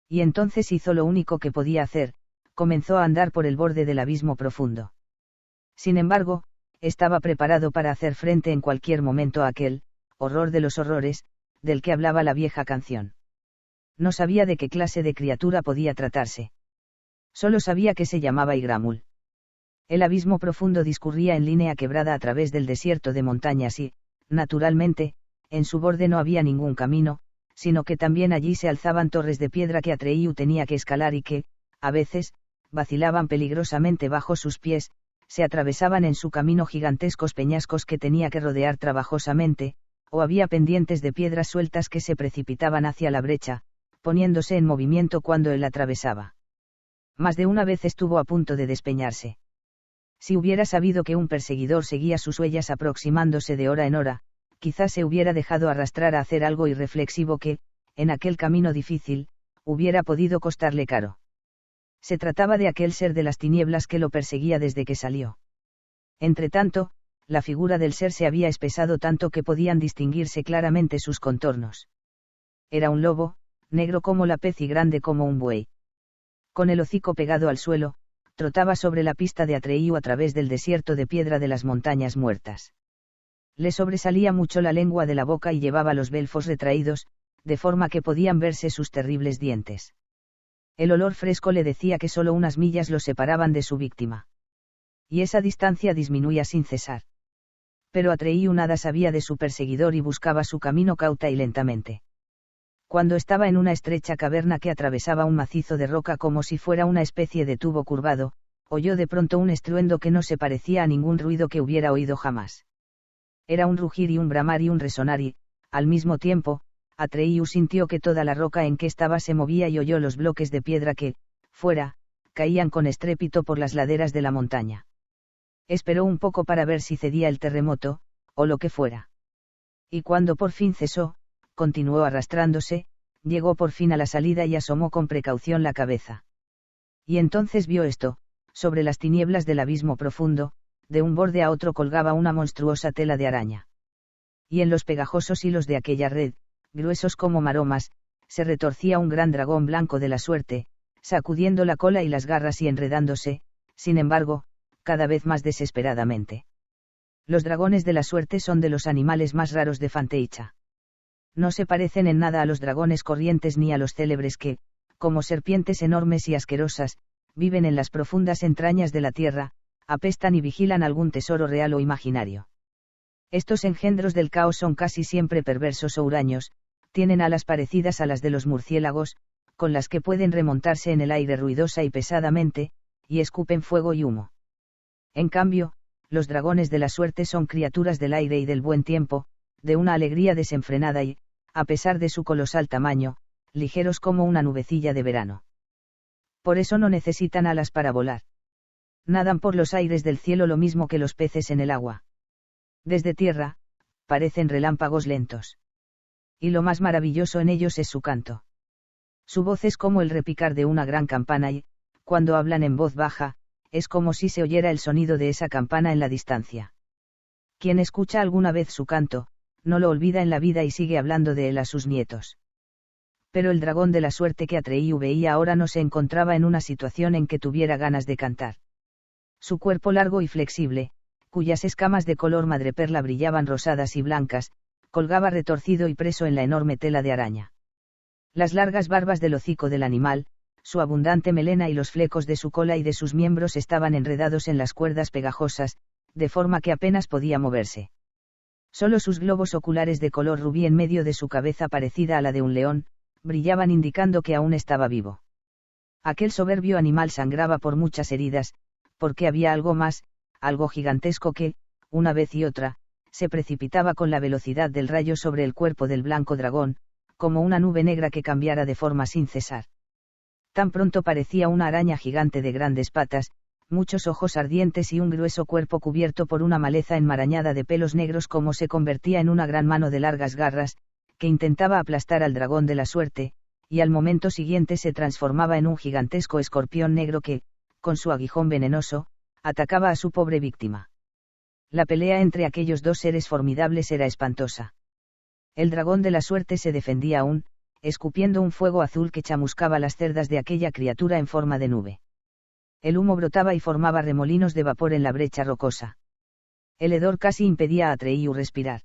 Y entonces hizo lo único que podía hacer, comenzó a andar por el borde del abismo profundo. Sin embargo, estaba preparado para hacer frente en cualquier momento a aquel horror de los horrores, del que hablaba la vieja canción. No sabía de qué clase de criatura podía tratarse. Solo sabía que se llamaba Igramul. El abismo profundo discurría en línea quebrada a través del desierto de montañas y, naturalmente, en su borde no había ningún camino, sino que también allí se alzaban torres de piedra que Atreyu tenía que escalar y que, a veces, vacilaban peligrosamente bajo sus pies, se atravesaban en su camino gigantescos peñascos que tenía que rodear trabajosamente, o había pendientes de piedras sueltas que se precipitaban hacia la brecha, poniéndose en movimiento cuando él atravesaba. Más de una vez estuvo a punto de despeñarse. Si hubiera sabido que un perseguidor seguía sus huellas aproximándose de hora en hora, quizás se hubiera dejado arrastrar a hacer algo irreflexivo que, en aquel camino difícil, hubiera podido costarle caro. Se trataba de aquel ser de las tinieblas que lo perseguía desde que salió. Entretanto, la figura del ser se había espesado tanto que podían distinguirse claramente sus contornos. Era un lobo, negro como la pez y grande como un buey. Con el hocico pegado al suelo, trotaba sobre la pista de Atreyu a través del desierto de piedra de las montañas muertas. Le sobresalía mucho la lengua de la boca y llevaba los belfos retraídos, de forma que podían verse sus terribles dientes. El olor fresco le decía que solo unas millas lo separaban de su víctima. Y esa distancia disminuía sin cesar. Pero Atreyu nada sabía de su perseguidor y buscaba su camino cauta y lentamente. Cuando estaba en una estrecha caverna que atravesaba un macizo de roca como si fuera una especie de tubo curvado, oyó de pronto un estruendo que no se parecía a ningún ruido que hubiera oído jamás. Era un rugir y un bramar y un resonar y, al mismo tiempo, Atreyu sintió que toda la roca en que estaba se movía y oyó los bloques de piedra que, fuera, caían con estrépito por las laderas de la montaña. Esperó un poco para ver si cedía el terremoto, o lo que fuera. Y cuando por fin cesó, continuó arrastrándose, llegó por fin a la salida y asomó con precaución la cabeza. Y entonces vio esto: sobre las tinieblas del abismo profundo, de un borde a otro colgaba una monstruosa tela de araña. Y en los pegajosos hilos de aquella red, gruesos como maromas, se retorcía un gran dragón blanco de la suerte, sacudiendo la cola y las garras y enredándose, sin embargo, cada vez más desesperadamente. Los dragones de la suerte son de los animales más raros de Fanteicha. No se parecen en nada a los dragones corrientes ni a los célebres que, como serpientes enormes y asquerosas, viven en las profundas entrañas de la tierra, apestan y vigilan algún tesoro real o imaginario. Estos engendros del caos son casi siempre perversos o huraños, tienen alas parecidas a las de los murciélagos, con las que pueden remontarse en el aire ruidosa y pesadamente, y escupen fuego y humo. En cambio, los dragones de la suerte son criaturas del aire y del buen tiempo, de una alegría desenfrenada y, a pesar de su colosal tamaño, ligeros como una nubecilla de verano. Por eso no necesitan alas para volar. Nadan por los aires del cielo lo mismo que los peces en el agua. Desde tierra, parecen relámpagos lentos. Y lo más maravilloso en ellos es su canto. Su voz es como el repicar de una gran campana y, cuando hablan en voz baja, es como si se oyera el sonido de esa campana en la distancia. Quien escucha alguna vez su canto, no lo olvida en la vida y sigue hablando de él a sus nietos. Pero el dragón de la suerte que Atreyu veía ahora no se encontraba en una situación en que tuviera ganas de cantar. Su cuerpo largo y flexible, cuyas escamas de color madreperla brillaban rosadas y blancas, colgaba retorcido y preso en la enorme tela de araña. Las largas barbas del hocico del animal, su abundante melena y los flecos de su cola y de sus miembros estaban enredados en las cuerdas pegajosas, de forma que apenas podía moverse. Solo sus globos oculares de color rubí en medio de su cabeza parecida a la de un león, brillaban indicando que aún estaba vivo. Aquel soberbio animal sangraba por muchas heridas, porque había algo más, algo gigantesco que, una vez y otra, se precipitaba con la velocidad del rayo sobre el cuerpo del blanco dragón, como una nube negra que cambiara de forma sin cesar. Tan pronto parecía una araña gigante de grandes patas, muchos ojos ardientes y un grueso cuerpo cubierto por una maleza enmarañada de pelos negros, como se convertía en una gran mano de largas garras, que intentaba aplastar al dragón de la suerte, y al momento siguiente se transformaba en un gigantesco escorpión negro que, con su aguijón venenoso, atacaba a su pobre víctima. La pelea entre aquellos dos seres formidables era espantosa. El dragón de la suerte se defendía aún, escupiendo un fuego azul que chamuscaba las cerdas de aquella criatura en forma de nube. El humo brotaba y formaba remolinos de vapor en la brecha rocosa. El hedor casi impedía a Atreyu respirar.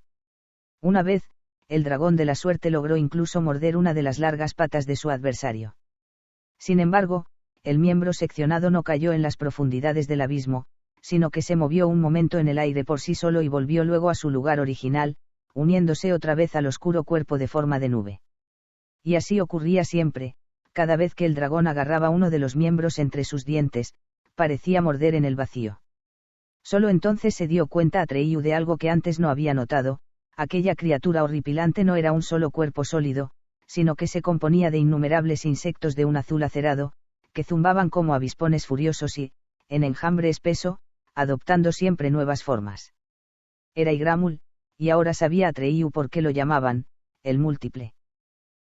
Una vez, el dragón de la suerte logró incluso morder una de las largas patas de su adversario. Sin embargo, el miembro seccionado no cayó en las profundidades del abismo, sino que se movió un momento en el aire por sí solo y volvió luego a su lugar original, uniéndose otra vez al oscuro cuerpo de forma de nube. Y así ocurría siempre, cada vez que el dragón agarraba uno de los miembros entre sus dientes, parecía morder en el vacío. Solo entonces se dio cuenta Atreyu de algo que antes no había notado: aquella criatura horripilante no era un solo cuerpo sólido, sino que se componía de innumerables insectos de un azul acerado, que zumbaban como avispones furiosos y, en enjambre espeso, adoptando siempre nuevas formas. Era Igramul, y ahora sabía Atreyu por qué lo llamaban el múltiple.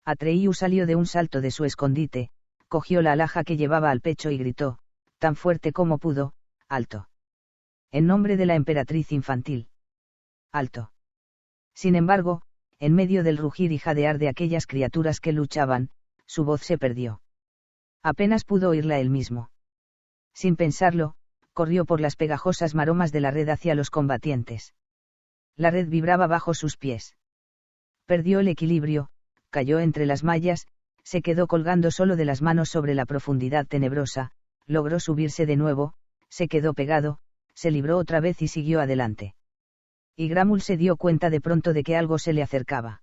Atreyu salió de un salto de su escondite, cogió la alhaja que llevaba al pecho y gritó, tan fuerte como pudo: alto. En nombre de la emperatriz infantil. Alto. Sin embargo, en medio del rugir y jadear de aquellas criaturas que luchaban, su voz se perdió. Apenas pudo oírla él mismo. Sin pensarlo, corrió por las pegajosas maromas de la red hacia los combatientes. La red vibraba bajo sus pies. Perdió el equilibrio, cayó entre las mallas, se quedó colgando solo de las manos sobre la profundidad tenebrosa, logró subirse de nuevo, se quedó pegado, se libró otra vez y siguió adelante. Igramul se dio cuenta de pronto de que algo se le acercaba.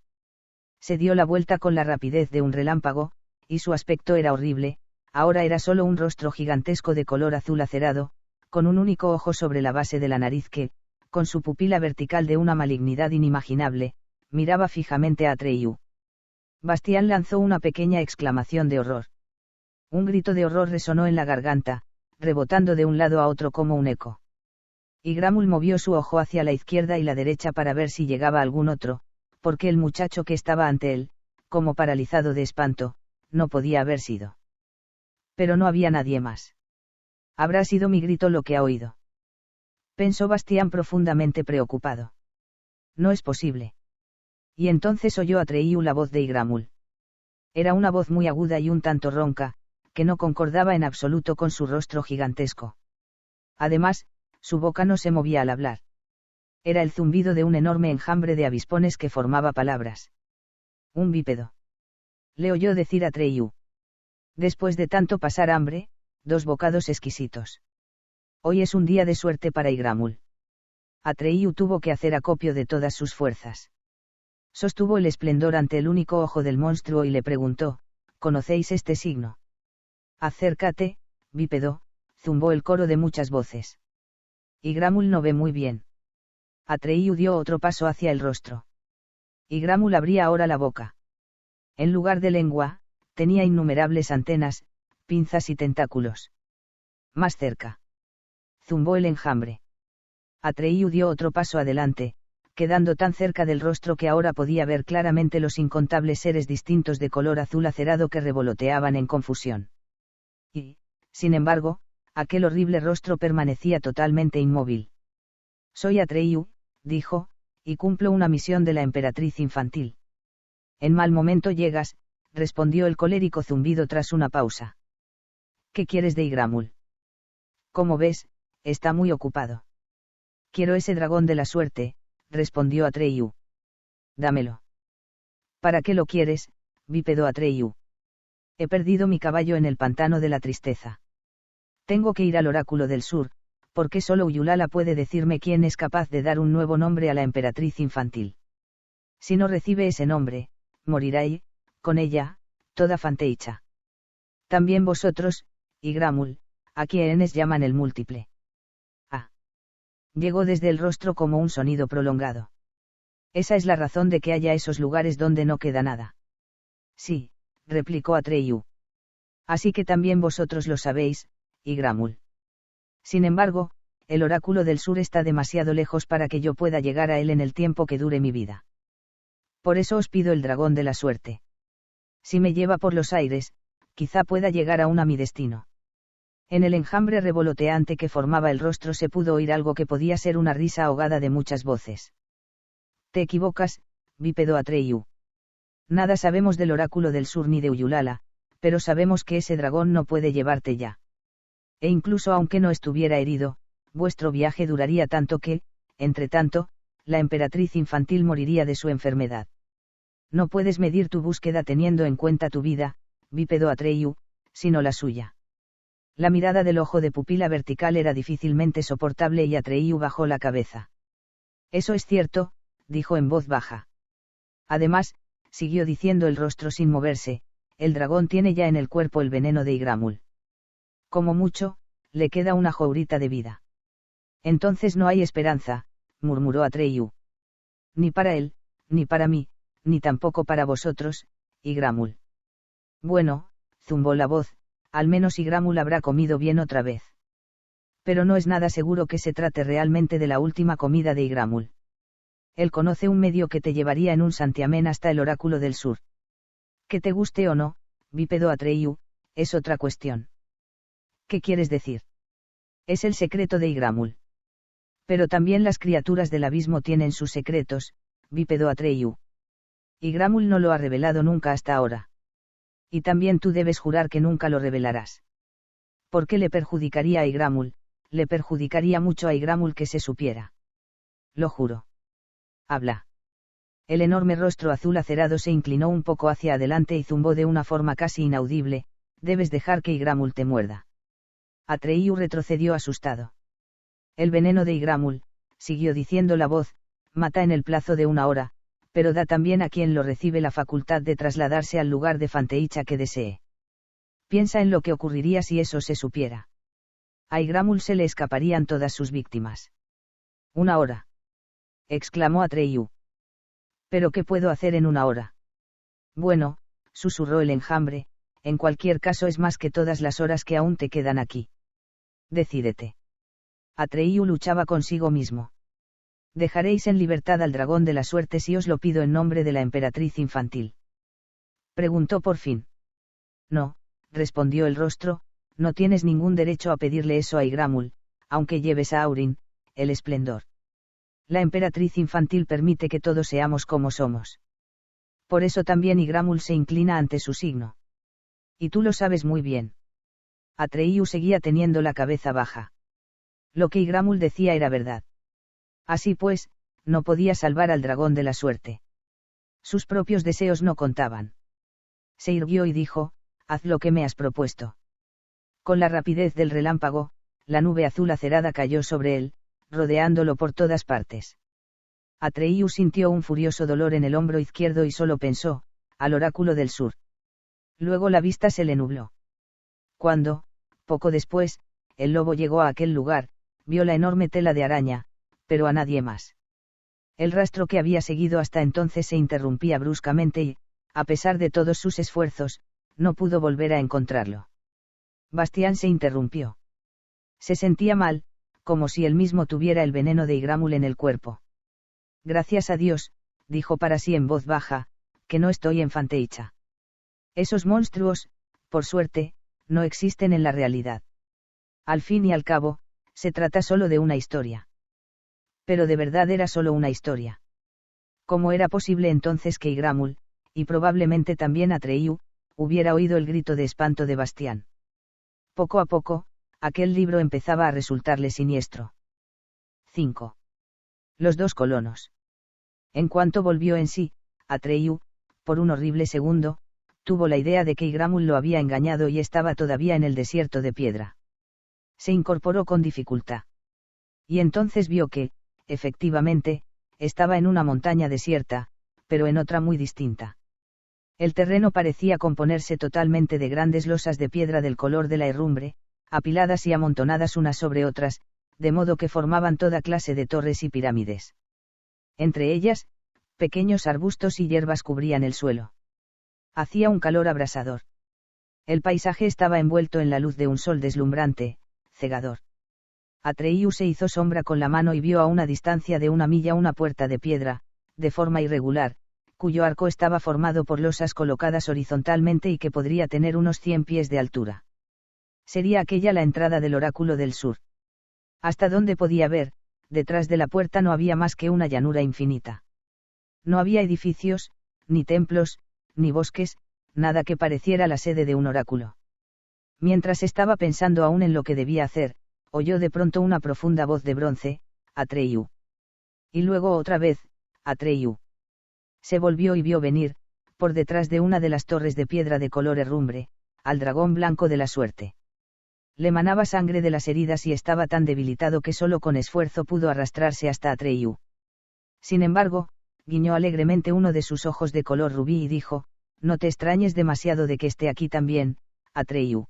Se dio la vuelta con la rapidez de un relámpago, y su aspecto era horrible. Ahora era solo un rostro gigantesco de color azul acerado, con un único ojo sobre la base de la nariz que, con su pupila vertical de una malignidad inimaginable, miraba fijamente a Atreyu. Bastián lanzó una pequeña exclamación de horror. Un grito de horror resonó en la garganta, rebotando de un lado a otro como un eco. Igramul movió su ojo hacia la izquierda y la derecha para ver si llegaba algún otro, porque el muchacho que estaba ante él, como paralizado de espanto, no podía haber sido. Pero no había nadie más. Habrá sido mi grito lo que ha oído. Pensó Bastián profundamente preocupado. No es posible. Y entonces oyó Atreyu la voz de Igramul. Era una voz muy aguda y un tanto ronca, que no concordaba en absoluto con su rostro gigantesco. Además, su boca no se movía al hablar. Era el zumbido de un enorme enjambre de avispones que formaba palabras. Un bípedo. Le oyó decir Atreyu. Después de tanto pasar hambre, 2 bocados exquisitos. Hoy es un día de suerte para Igramul. Atreyu tuvo que hacer acopio de todas sus fuerzas. Sostuvo el esplendor ante el único ojo del monstruo y le preguntó: ¿conocéis este signo? Acércate, bípedo, zumbó el coro de muchas voces. Igramul no ve muy bien. Atreyu dio otro paso hacia el rostro. Igramul abría ahora la boca. En lugar de lengua, tenía innumerables antenas, pinzas y tentáculos. Más cerca. Zumbó el enjambre. Atreyu dio otro paso adelante, quedando tan cerca del rostro que ahora podía ver claramente los incontables seres distintos de color azul acerado que revoloteaban en confusión. Y, sin embargo, aquel horrible rostro permanecía totalmente inmóvil. Soy Atreyu, dijo, y cumplo una misión de la emperatriz infantil. En mal momento llegas, respondió el colérico zumbido tras una pausa. ¿Qué quieres de Igramul? Como ves, está muy ocupado. Quiero ese dragón de la suerte, respondió Atreyu. Dámelo. ¿Para qué lo quieres, bípedo Atreyu? He perdido mi caballo en el pantano de la tristeza. Tengo que ir al oráculo del sur, porque solo Uyulala puede decirme quién es capaz de dar un nuevo nombre a la emperatriz infantil. Si no recibe ese nombre, morirá y, con ella, toda Fanteicha. También vosotros, Igramul, a quienes llaman el múltiple. Ah. Llegó desde el rostro como un sonido prolongado. Esa es la razón de que haya esos lugares donde no queda nada. Sí, replicó Atreyu. Así que también vosotros lo sabéis, Igramul. Sin embargo, el oráculo del sur está demasiado lejos para que yo pueda llegar a él en el tiempo que dure mi vida. Por eso os pido el dragón de la suerte. Si me lleva por los aires, quizá pueda llegar aún a mi destino. En el enjambre revoloteante que formaba el rostro se pudo oír algo que podía ser una risa ahogada de muchas voces. Te equivocas, bípedo Atreyu. Nada sabemos del oráculo del sur ni de Uyulala, pero sabemos que ese dragón no puede llevarte ya. E incluso aunque no estuviera herido, vuestro viaje duraría tanto que, entre tanto, la emperatriz infantil moriría de su enfermedad. No puedes medir tu búsqueda teniendo en cuenta tu vida, bípedo Atreyu, sino la suya. La mirada del ojo de pupila vertical era difícilmente soportable y Atreyu bajó la cabeza. Eso es cierto, dijo en voz baja. Además, siguió diciendo el rostro sin moverse, el dragón tiene ya en el cuerpo el veneno de Igramul. Como mucho, le queda una jourita de vida. Entonces no hay esperanza, murmuró Atreyu. Ni para él, ni para mí, ni tampoco para vosotros, Igramul. Bueno, zumbó la voz, al menos Igramul habrá comido bien otra vez. Pero no es nada seguro que se trate realmente de la última comida de Igramul. Él conoce un medio que te llevaría en un santiamén hasta el oráculo del sur. Que te guste o no, bípedo Atreyu, es otra cuestión. ¿Qué quieres decir? Es el secreto de Igramul. Pero también las criaturas del abismo tienen sus secretos, bípedo Atreyu. Igramul no lo ha revelado nunca hasta ahora. Y también tú debes jurar que nunca lo revelarás. ¿Por qué le perjudicaría a Igramul? Le perjudicaría mucho a Igramul que se supiera. Lo juro. Habla. El enorme rostro azul acerado se inclinó un poco hacia adelante y zumbó de una forma casi inaudible, debes dejar que Igramul te muerda. Atreyu retrocedió asustado. El veneno de Igramul, siguió diciendo la voz, mata en el plazo de 1 hora, pero da también a quien lo recibe la facultad de trasladarse al lugar de Fanteicha que desee. Piensa en lo que ocurriría si eso se supiera. A Igramul se le escaparían todas sus víctimas. 1 hora. Exclamó Atreyu. ¿Pero qué puedo hacer en 1 hora? Bueno, susurró el enjambre, en cualquier caso es más que todas las horas que aún te quedan aquí. Decídete. Atreyu luchaba consigo mismo. ¿Dejaréis en libertad al dragón de la suerte si os lo pido en nombre de la emperatriz infantil? Preguntó por fin. No, respondió el rostro, no tienes ningún derecho a pedirle eso a Igramul, aunque lleves a Aurin, el esplendor. La emperatriz infantil permite que todos seamos como somos. Por eso también Igramul se inclina ante su signo. Y tú lo sabes muy bien. Atreyu seguía teniendo la cabeza baja. Lo que Igramul decía era verdad. Así pues, no podía salvar al dragón de la suerte. Sus propios deseos no contaban. Se irguió y dijo, haz lo que me has propuesto. Con la rapidez del relámpago, la nube azul acerada cayó sobre él, rodeándolo por todas partes. Atreyu sintió un furioso dolor en el hombro izquierdo y solo pensó, al oráculo del sur. Luego la vista se le nubló. Cuando, poco después, el lobo llegó a aquel lugar, vio la enorme tela de araña, pero a nadie más. El rastro que había seguido hasta entonces se interrumpía bruscamente y, a pesar de todos sus esfuerzos, no pudo volver a encontrarlo. Bastián se interrumpió. Se sentía mal, como si él mismo tuviera el veneno de Igramul en el cuerpo. Gracias a Dios, dijo para sí en voz baja, que no estoy en Fanteicha. Esos monstruos, por suerte, no existen en la realidad. Al fin y al cabo, se trata solo de una historia. Pero de verdad era solo una historia. ¿Cómo era posible entonces que Igramul, y probablemente también Atreyu, hubiera oído el grito de espanto de Bastián? Poco a poco, aquel libro empezaba a resultarle siniestro. 5. Los 2 colonos. En cuanto volvió en sí, Atreyu, por un horrible segundo, tuvo la idea de que Igramul lo había engañado y estaba todavía en el desierto de piedra. Se incorporó con dificultad. Y entonces vio que, efectivamente, estaba en una montaña desierta, pero en otra muy distinta. El terreno parecía componerse totalmente de grandes losas de piedra del color de la herrumbre, apiladas y amontonadas unas sobre otras, de modo que formaban toda clase de torres y pirámides. Entre ellas, pequeños arbustos y hierbas cubrían el suelo. Hacía un calor abrasador. El paisaje estaba envuelto en la luz de un sol deslumbrante, cegador. Atreyu se hizo sombra con la mano y vio a una distancia de 1 milla una puerta de piedra, de forma irregular, cuyo arco estaba formado por losas colocadas horizontalmente y que podría tener unos 100 pies de altura. Sería aquella la entrada del Oráculo del Sur. Hasta donde podía ver, detrás de la puerta no había más que una llanura infinita. No había edificios, ni templos, ni bosques, nada que pareciera la sede de un oráculo. Mientras estaba pensando aún en lo que debía hacer, oyó de pronto una profunda voz de bronce: Atreyu. Y luego otra vez: Atreyu. Se volvió y vio venir, por detrás de una de las torres de piedra de color herrumbre, al dragón blanco de la suerte. Le manaba sangre de las heridas y estaba tan debilitado que solo con esfuerzo pudo arrastrarse hasta Atreyu. Sin embargo, guiñó alegremente uno de sus ojos de color rubí y dijo: no te extrañes demasiado de que esté aquí también, Atreyu.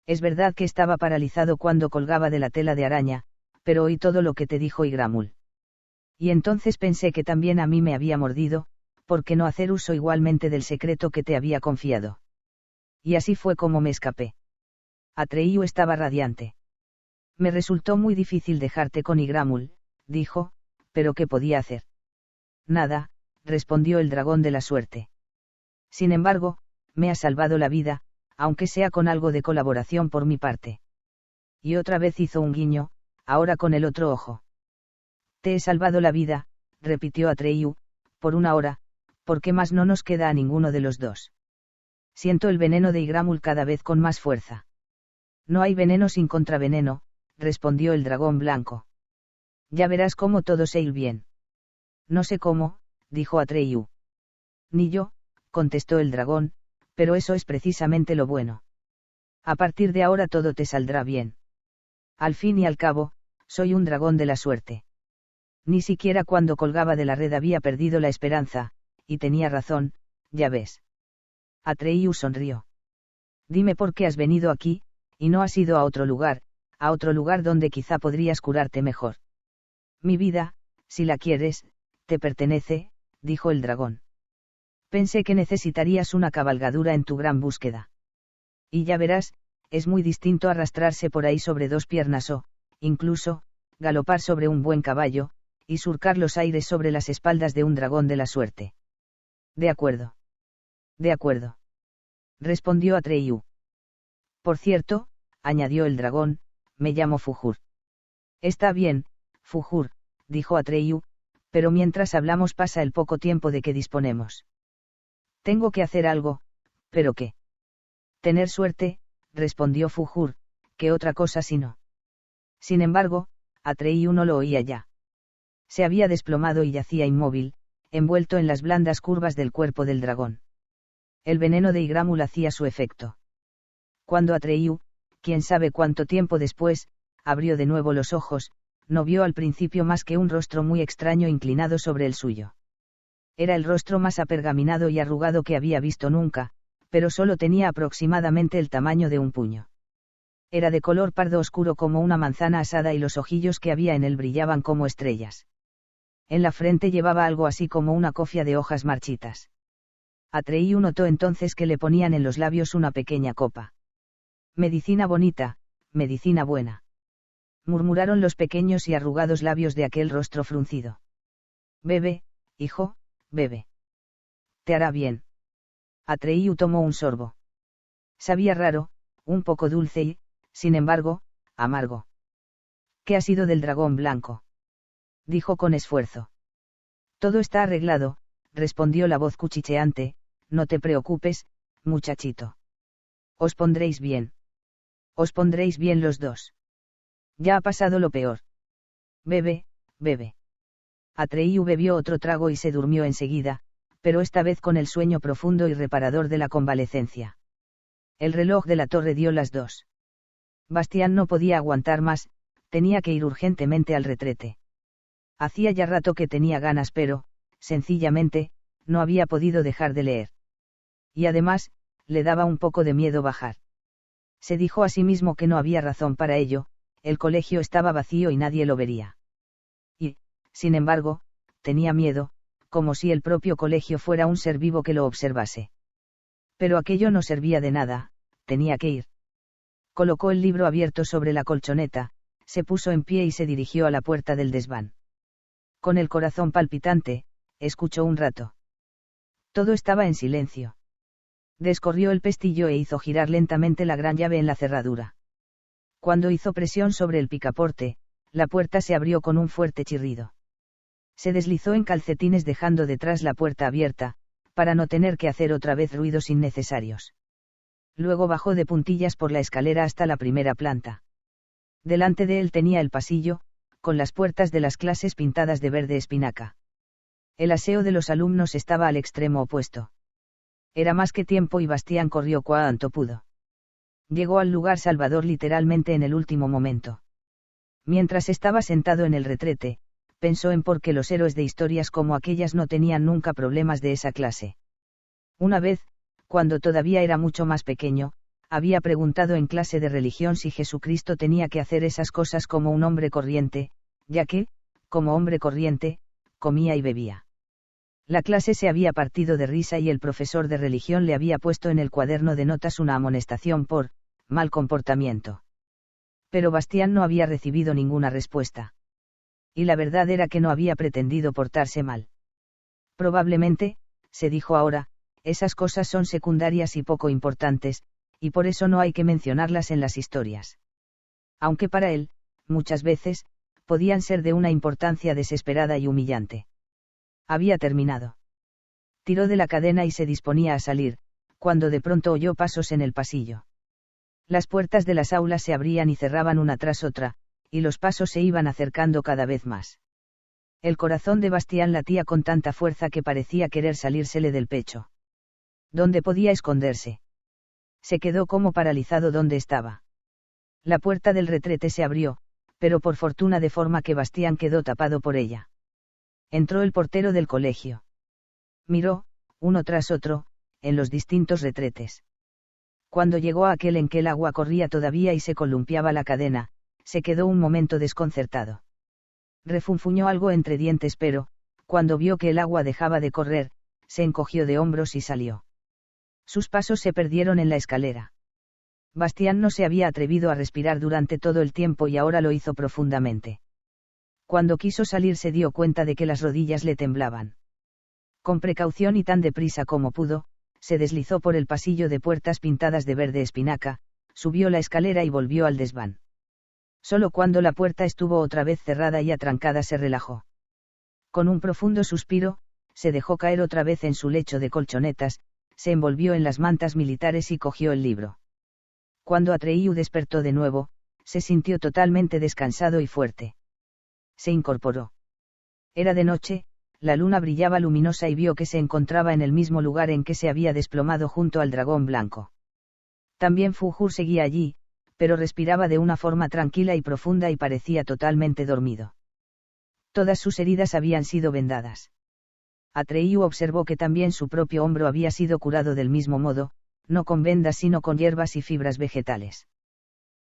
Es verdad que estaba paralizado cuando colgaba de la tela de araña, pero oí todo lo que te dijo Igramul. Y entonces pensé que también a mí me había mordido, ¿por qué no hacer uso igualmente del secreto que te había confiado? Y así fue como me escapé. Atreyu estaba radiante. Me resultó muy difícil dejarte con Igramul, dijo, pero ¿qué podía hacer? Nada, respondió el dragón de la suerte. Sin embargo, me has salvado la vida, aunque sea con algo de colaboración por mi parte. Y otra vez hizo un guiño, ahora con el otro ojo. Te he salvado la vida, repitió Atreyu, por 1 hora, porque más no nos queda a ninguno de los dos. Siento el veneno de Igramul cada vez con más fuerza. No hay veneno sin contraveneno, respondió el dragón blanco. Ya verás cómo todo se irá bien. No sé cómo, dijo Atreyu. Ni yo, contestó el dragón, pero eso es precisamente lo bueno. A partir de ahora todo te saldrá bien. Al fin y al cabo, soy un dragón de la suerte. Ni siquiera cuando colgaba de la red había perdido la esperanza, y tenía razón, ya ves. Atreyu sonrió. Dime por qué has venido aquí, y no has ido a otro lugar donde quizá podrías curarte mejor. Mi vida, si la quieres, te pertenece, dijo el dragón. Pensé que necesitarías una cabalgadura en tu gran búsqueda. Y ya verás, es muy distinto arrastrarse por ahí sobre 2 piernas o, incluso, galopar sobre un buen caballo, y surcar los aires sobre las espaldas de un dragón de la suerte. De acuerdo. De acuerdo. Respondió Atreyu. Por cierto, añadió el dragón, me llamo Fujur. Está bien, Fujur, dijo Atreyu, pero mientras hablamos pasa el poco tiempo de que disponemos. Tengo que hacer algo, ¿pero qué? Tener suerte, respondió Fujur, ¿qué otra cosa si no? Sin embargo, Atreyu no lo oía ya. Se había desplomado y yacía inmóvil, envuelto en las blandas curvas del cuerpo del dragón. El veneno de Igramul hacía su efecto. Cuando Atreyu, quién sabe cuánto tiempo después, abrió de nuevo los ojos, no vio al principio más que un rostro muy extraño inclinado sobre el suyo. Era el rostro más apergaminado y arrugado que había visto nunca, pero solo tenía aproximadamente el tamaño de un puño. Era de color pardo oscuro como una manzana asada y los ojillos que había en él brillaban como estrellas. En la frente llevaba algo así como una cofia de hojas marchitas. Atreyu notó entonces que le ponían en los labios una pequeña copa. Medicina bonita, medicina buena. Murmuraron los pequeños y arrugados labios de aquel rostro fruncido. Bebe, hijo, bebe. Te hará bien. Atreyu tomó un sorbo. Sabía raro, un poco dulce y, sin embargo, amargo. ¿Qué ha sido del dragón blanco? Dijo con esfuerzo. Todo está arreglado, respondió la voz cuchicheante, no te preocupes, muchachito. Os pondréis bien. Os pondréis bien los dos. Ya ha pasado lo peor. Bebe, bebe. Atreyu bebió otro trago y se durmió enseguida, pero esta vez con el sueño profundo y reparador de la convalecencia. El reloj de la torre dio las 2. Bastián no podía aguantar más, tenía que ir urgentemente al retrete. Hacía ya rato que tenía ganas pero, sencillamente, no había podido dejar de leer. Y además, le daba un poco de miedo bajar. Se dijo a sí mismo que no había razón para ello, el colegio estaba vacío y nadie lo vería. Y, sin embargo, tenía miedo, como si el propio colegio fuera un ser vivo que lo observase. Pero aquello no servía de nada, tenía que ir. Colocó el libro abierto sobre la colchoneta, se puso en pie y se dirigió a la puerta del desván. Con el corazón palpitante, escuchó un rato. Todo estaba en silencio. Descorrió el pestillo e hizo girar lentamente la gran llave en la cerradura. Cuando hizo presión sobre el picaporte, la puerta se abrió con un fuerte chirrido. Se deslizó en calcetines dejando detrás la puerta abierta, para no tener que hacer otra vez ruidos innecesarios. Luego bajó de puntillas por la escalera hasta la primera planta. Delante de él tenía el pasillo, con las puertas de las clases pintadas de verde espinaca. El aseo de los alumnos estaba al extremo opuesto. Era más que tiempo y Bastián corrió cuanto pudo. Llegó al lugar salvador literalmente en el último momento. Mientras estaba sentado en el retrete, pensó en por qué los héroes de historias como aquellas no tenían nunca problemas de esa clase. Una vez, cuando todavía era mucho más pequeño, había preguntado en clase de religión si Jesucristo tenía que hacer esas cosas como un hombre corriente, ya que, como hombre corriente, comía y bebía. La clase se había partido de risa y el profesor de religión le había puesto en el cuaderno de notas una amonestación por mal comportamiento. Pero Bastián no había recibido ninguna respuesta. Y la verdad era que no había pretendido portarse mal. Probablemente, se dijo ahora, esas cosas son secundarias y poco importantes, y por eso no hay que mencionarlas en las historias. Aunque para él, muchas veces, podían ser de una importancia desesperada y humillante. Había terminado. Tiró de la cadena y se disponía a salir, cuando de pronto oyó pasos en el pasillo. Las puertas de las aulas se abrían y cerraban una tras otra, y los pasos se iban acercando cada vez más. El corazón de Bastián latía con tanta fuerza que parecía querer salírsele del pecho. ¿Dónde podía esconderse? Se quedó como paralizado donde estaba. La puerta del retrete se abrió, pero por fortuna de forma que Bastián quedó tapado por ella. Entró el portero del colegio. Miró, uno tras otro, en los distintos retretes. Cuando llegó a aquel en que el agua corría todavía y se columpiaba la cadena, se quedó un momento desconcertado. Refunfuñó algo entre dientes pero, cuando vio que el agua dejaba de correr, se encogió de hombros y salió. Sus pasos se perdieron en la escalera. Bastián no se había atrevido a respirar durante todo el tiempo y ahora lo hizo profundamente. Cuando quiso salir se dio cuenta de que las rodillas le temblaban. Con precaución y tan deprisa como pudo, se deslizó por el pasillo de puertas pintadas de verde espinaca, subió la escalera y volvió al desván. Solo cuando la puerta estuvo otra vez cerrada y atrancada se relajó. Con un profundo suspiro, se dejó caer otra vez en su lecho de colchonetas, se envolvió en las mantas militares y cogió el libro. Cuando Atreyu despertó de nuevo, se sintió totalmente descansado y fuerte. Se incorporó. Era de noche, la luna brillaba luminosa y vio que se encontraba en el mismo lugar en que se había desplomado junto al dragón blanco. También Fujur seguía allí, pero respiraba de una forma tranquila y profunda y parecía totalmente dormido. Todas sus heridas habían sido vendadas. Atreyu observó que también su propio hombro había sido curado del mismo modo, no con vendas sino con hierbas y fibras vegetales.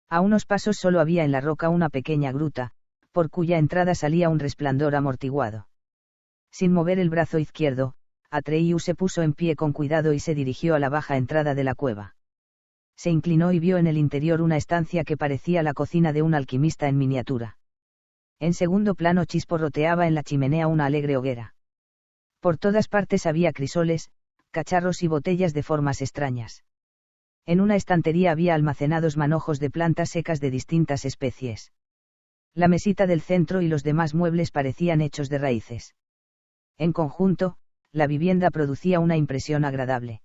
A unos pasos solo había en la roca una pequeña gruta, por cuya entrada salía un resplandor amortiguado. Sin mover el brazo izquierdo, Atreyu se puso en pie con cuidado y se dirigió a la baja entrada de la cueva. Se inclinó y vio en el interior una estancia que parecía la cocina de un alquimista en miniatura. En segundo plano chisporroteaba en la chimenea una alegre hoguera. Por todas partes había crisoles, cacharros y botellas de formas extrañas. En una estantería había almacenados manojos de plantas secas de distintas especies. La mesita del centro y los demás muebles parecían hechos de raíces. En conjunto, la vivienda producía una impresión agradable.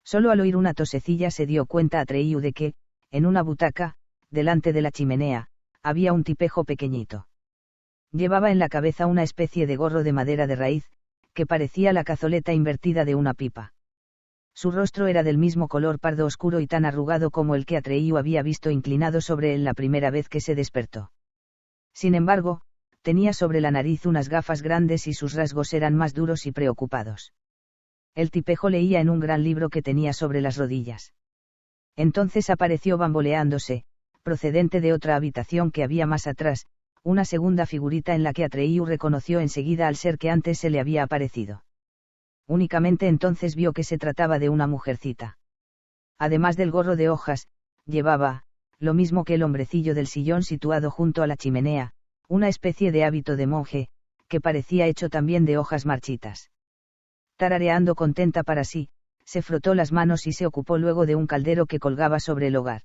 Solo al oír una tosecilla se dio cuenta Atreyu de que, en una butaca, delante de la chimenea, había un tipejo pequeñito. Llevaba en la cabeza una especie de gorro de madera de raíz, que parecía la cazoleta invertida de una pipa. Su rostro era del mismo color pardo oscuro y tan arrugado como el que Atreyu había visto inclinado sobre él la primera vez que se despertó. Sin embargo, tenía sobre la nariz unas gafas grandes y sus rasgos eran más duros y preocupados. El tipejo leía en un gran libro que tenía sobre las rodillas. Entonces apareció bamboleándose, procedente de otra habitación que había más atrás, una segunda figurita en la que Atreyu reconoció enseguida al ser que antes se le había aparecido. Únicamente entonces vio que se trataba de una mujercita. Además del gorro de hojas, llevaba, lo mismo que el hombrecillo del sillón situado junto a la chimenea, una especie de hábito de monje, que parecía hecho también de hojas marchitas. Tarareando contenta para sí, se frotó las manos y se ocupó luego de un caldero que colgaba sobre el hogar.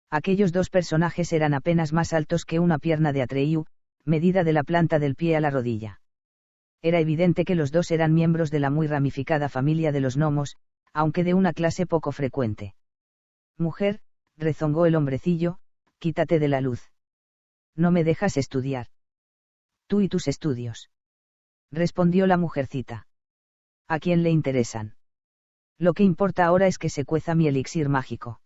Aquellos dos personajes eran apenas más altos que una pierna de Atreyu, medida de la planta del pie a la rodilla. Era evidente que los dos eran miembros de la muy ramificada familia de los gnomos, aunque de una clase poco frecuente. Mujer, rezongó el hombrecillo, quítate de la luz. No me dejas estudiar. Tú y tus estudios. Respondió la mujercita. ¿A quién le interesan? Lo que importa ahora es que se cueza mi elixir mágico.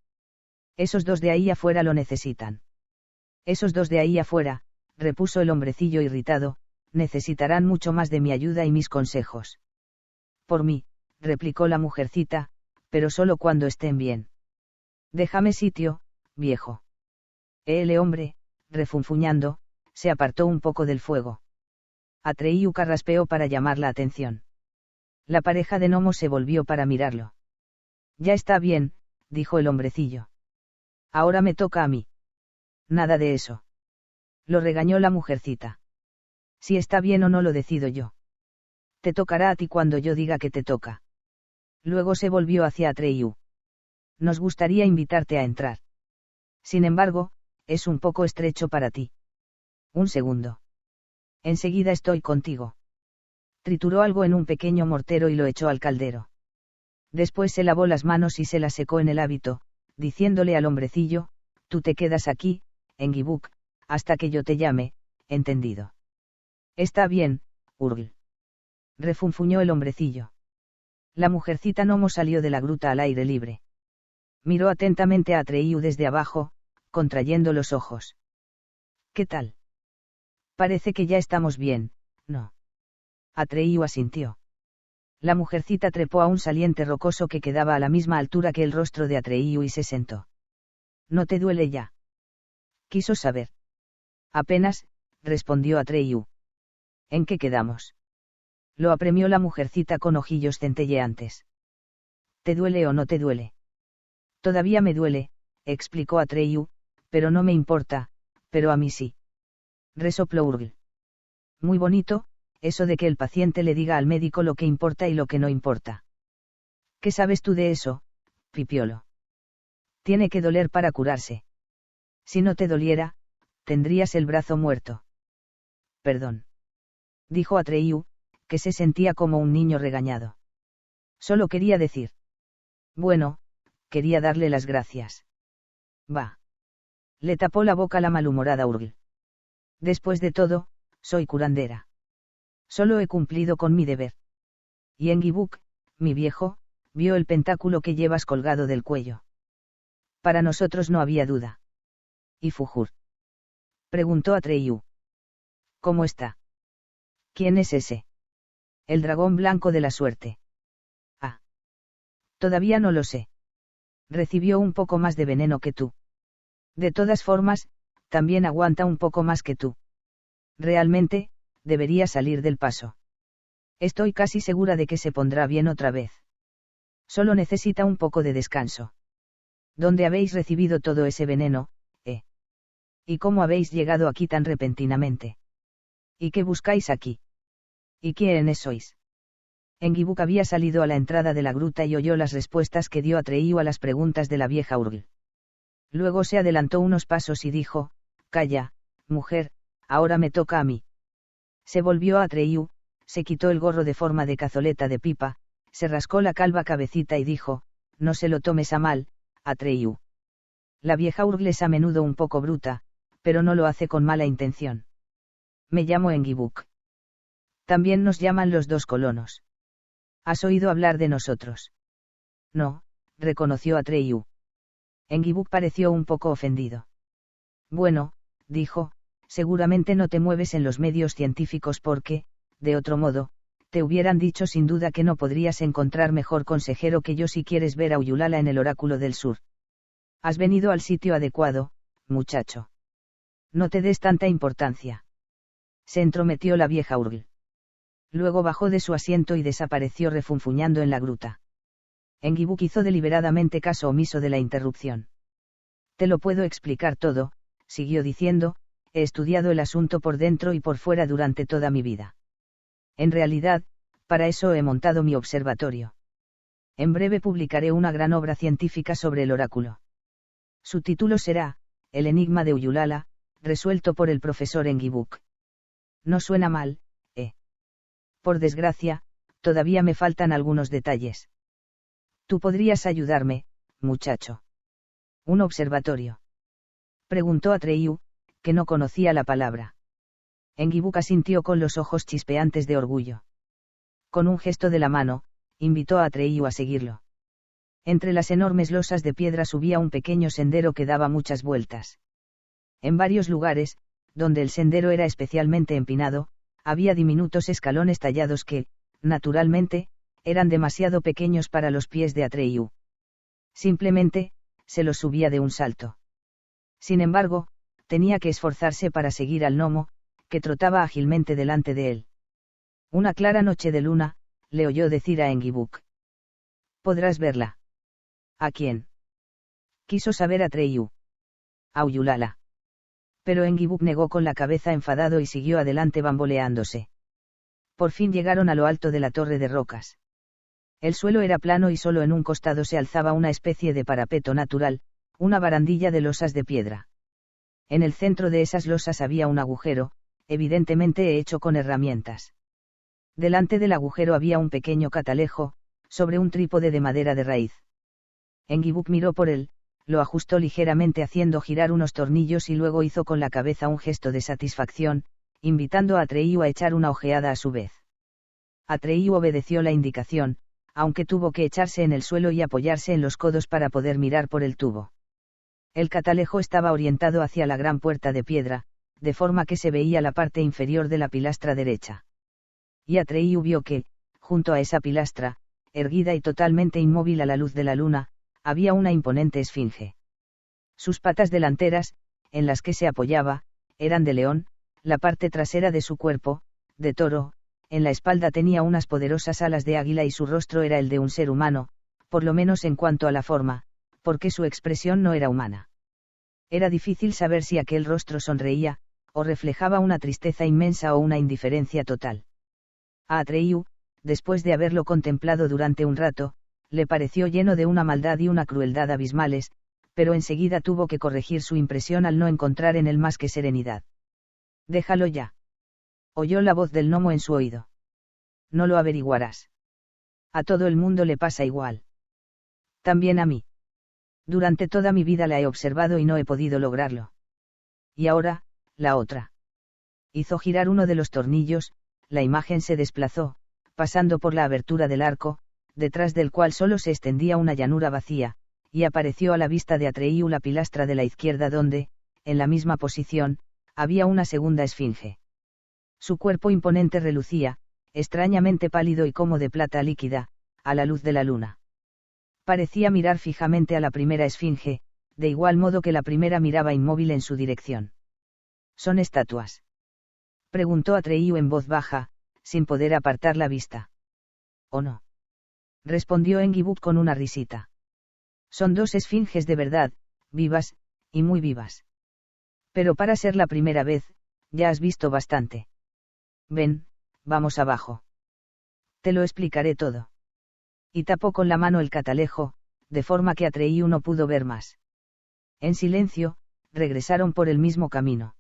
Esos dos de ahí afuera lo necesitan. Esos dos de ahí afuera, repuso el hombrecillo irritado, necesitarán mucho más de mi ayuda y mis consejos. Por mí, replicó la mujercita, pero solo cuando estén bien. Déjame sitio, viejo. El hombre, refunfuñando, se apartó un poco del fuego. Atreyu carraspeó para llamar la atención. La pareja de gnomos se volvió para mirarlo. Ya está bien, dijo el hombrecillo. Ahora me toca a mí. Nada de eso. Lo regañó la mujercita. Si está bien o no lo decido yo. Te tocará a ti cuando yo diga que te toca. Luego se volvió hacia Atreyu. Nos gustaría invitarte a entrar. Sin embargo, es un poco estrecho para ti. Un segundo. Enseguida estoy contigo. Trituró algo en un pequeño mortero y lo echó al caldero. Después se lavó las manos y se las secó en el hábito, diciéndole al hombrecillo, tú te quedas aquí, en Gibuk, hasta que yo te llame, ¿entendido? Está bien, Urgl. Refunfuñó el hombrecillo. La mujercita gnomo salió de la gruta al aire libre. Miró atentamente a Atreyu desde abajo, contrayendo los ojos. ¿Qué tal? Parece que ya estamos bien, ¿no? Atreyu asintió. La mujercita trepó a un saliente rocoso que quedaba a la misma altura que el rostro de Atreyu y se sentó. ¿No te duele ya? Quiso saber. Apenas, respondió Atreyu. ¿En qué quedamos? Lo apremió la mujercita con ojillos centelleantes. ¿Te duele o no te duele? Todavía me duele, explicó Atreyu, pero no me importa, pero a mí sí. Resopló Urgl. Muy bonito, eso de que el paciente le diga al médico lo que importa y lo que no importa. ¿Qué sabes tú de eso, Pipiolo? Tiene que doler para curarse. Si no te doliera, tendrías el brazo muerto. Perdón. Dijo Atreyu, que se sentía como un niño regañado. Solo quería decir. Bueno, quería darle las gracias. Va. Le tapó la boca la malhumorada Urgl. Después de todo, soy curandera. Solo he cumplido con mi deber. Y en Gibuk, mi viejo, vio el pentáculo que llevas colgado del cuello. Para nosotros no había duda. ¿Y Fujur? Preguntó Atreyu. ¿Cómo está? ¿Quién es ese? El dragón blanco de la suerte. Ah. Todavía no lo sé. Recibió un poco más de veneno que tú. De todas formas, también aguanta un poco más que tú. Realmente, debería salir del paso. Estoy casi segura de que se pondrá bien otra vez. Solo necesita un poco de descanso. ¿Dónde habéis recibido todo ese veneno, eh? ¿Y cómo habéis llegado aquí tan repentinamente? ¿Y qué buscáis aquí? ¿Y quiénes sois? En Gibuk había salido a la entrada de la gruta y oyó las respuestas que dio Atreyu a las preguntas de la vieja Urgl. Luego se adelantó unos pasos y dijo, calla, mujer, ahora me toca a mí. Se volvió a Atreyu, se quitó el gorro de forma de cazoleta de pipa, se rascó la calva cabecita y dijo, no se lo tomes a mal, Atreyu. La vieja Urgl es a menudo un poco bruta, pero no lo hace con mala intención. Me llamo Engibuk. También nos llaman los dos colonos. ¿Has oído hablar de nosotros? No, reconoció Atreyu. Engibuk pareció un poco ofendido. Bueno, dijo, seguramente no te mueves en los medios científicos porque, de otro modo, te hubieran dicho sin duda que no podrías encontrar mejor consejero que yo si quieres ver a Uyulala en el Oráculo del Sur. Has venido al sitio adecuado, muchacho. No te des tanta importancia. Se entrometió la vieja Urgl. Luego bajó de su asiento y desapareció refunfuñando en la gruta. Engibuk hizo deliberadamente caso omiso de la interrupción. Te lo puedo explicar todo, siguió diciendo, he estudiado el asunto por dentro y por fuera durante toda mi vida. En realidad, para eso he montado mi observatorio. En breve publicaré una gran obra científica sobre el oráculo. Su título será, El enigma de Uyulala, resuelto por el profesor Engibuk. No suena mal, ¿eh? Por desgracia, todavía me faltan algunos detalles. Tú podrías ayudarme, muchacho. ¿Un observatorio? Preguntó Atreyu, que no conocía la palabra. Engibuk asintió con los ojos chispeantes de orgullo. Con un gesto de la mano, invitó a Atreyu a seguirlo. Entre las enormes losas de piedra subía un pequeño sendero que daba muchas vueltas. En varios lugares, donde el sendero era especialmente empinado, había diminutos escalones tallados que, naturalmente, eran demasiado pequeños para los pies de Atreyu. Simplemente, se los subía de un salto. Sin embargo, tenía que esforzarse para seguir al gnomo, que trotaba ágilmente delante de él. Una clara noche de luna, le oyó decir a Engibuk. ¿Podrás verla? ¿A quién? Quiso saber Atreyu. A Uyulala. Pero Engibuk negó con la cabeza enfadado y siguió adelante bamboleándose. Por fin llegaron a lo alto de la torre de rocas. El suelo era plano y solo en un costado se alzaba una especie de parapeto natural, una barandilla de losas de piedra. En el centro de esas losas había un agujero, evidentemente hecho con herramientas. Delante del agujero había un pequeño catalejo, sobre un trípode de madera de raíz. Engibuk miró por él, lo ajustó ligeramente haciendo girar unos tornillos y luego hizo con la cabeza un gesto de satisfacción, invitando a Atreyu a echar una ojeada a su vez. Atreyu obedeció la indicación, aunque tuvo que echarse en el suelo y apoyarse en los codos para poder mirar por el tubo. El catalejo estaba orientado hacia la gran puerta de piedra, de forma que se veía la parte inferior de la pilastra derecha. Y Atreyu vio que, junto a esa pilastra, erguida y totalmente inmóvil a la luz de la luna, había una imponente esfinge. Sus patas delanteras, en las que se apoyaba, eran de león, la parte trasera de su cuerpo, de toro, en la espalda tenía unas poderosas alas de águila y su rostro era el de un ser humano, por lo menos en cuanto a la forma, porque su expresión no era humana. Era difícil saber si aquel rostro sonreía, o reflejaba una tristeza inmensa o una indiferencia total. A Atreyu, después de haberlo contemplado durante un rato, le pareció lleno de una maldad y una crueldad abismales, pero enseguida tuvo que corregir su impresión al no encontrar en él más que serenidad. Déjalo ya. Oyó la voz del gnomo en su oído. No lo averiguarás. A todo el mundo le pasa igual. También a mí. Durante toda mi vida la he observado y no he podido lograrlo. Y ahora, la otra. Hizo girar uno de los tornillos, la imagen se desplazó, pasando por la abertura del arco, detrás del cual solo se extendía una llanura vacía, y apareció a la vista de Atreyu la pilastra de la izquierda donde, en la misma posición, había una segunda esfinge. Su cuerpo imponente relucía, extrañamente pálido y como de plata líquida, a la luz de la luna. Parecía mirar fijamente a la primera esfinge, de igual modo que la primera miraba inmóvil en su dirección. ¿Son estatuas?, preguntó Atreyu en voz baja, sin poder apartar la vista. ¿O no?, respondió Engibuk con una risita. Son dos esfinges de verdad, vivas, y muy vivas. Pero para ser la primera vez, ya has visto bastante. Ven, vamos abajo. Te lo explicaré todo. Y tapó con la mano el catalejo, de forma que Atreyu no pudo ver más. En silencio, regresaron por el mismo camino.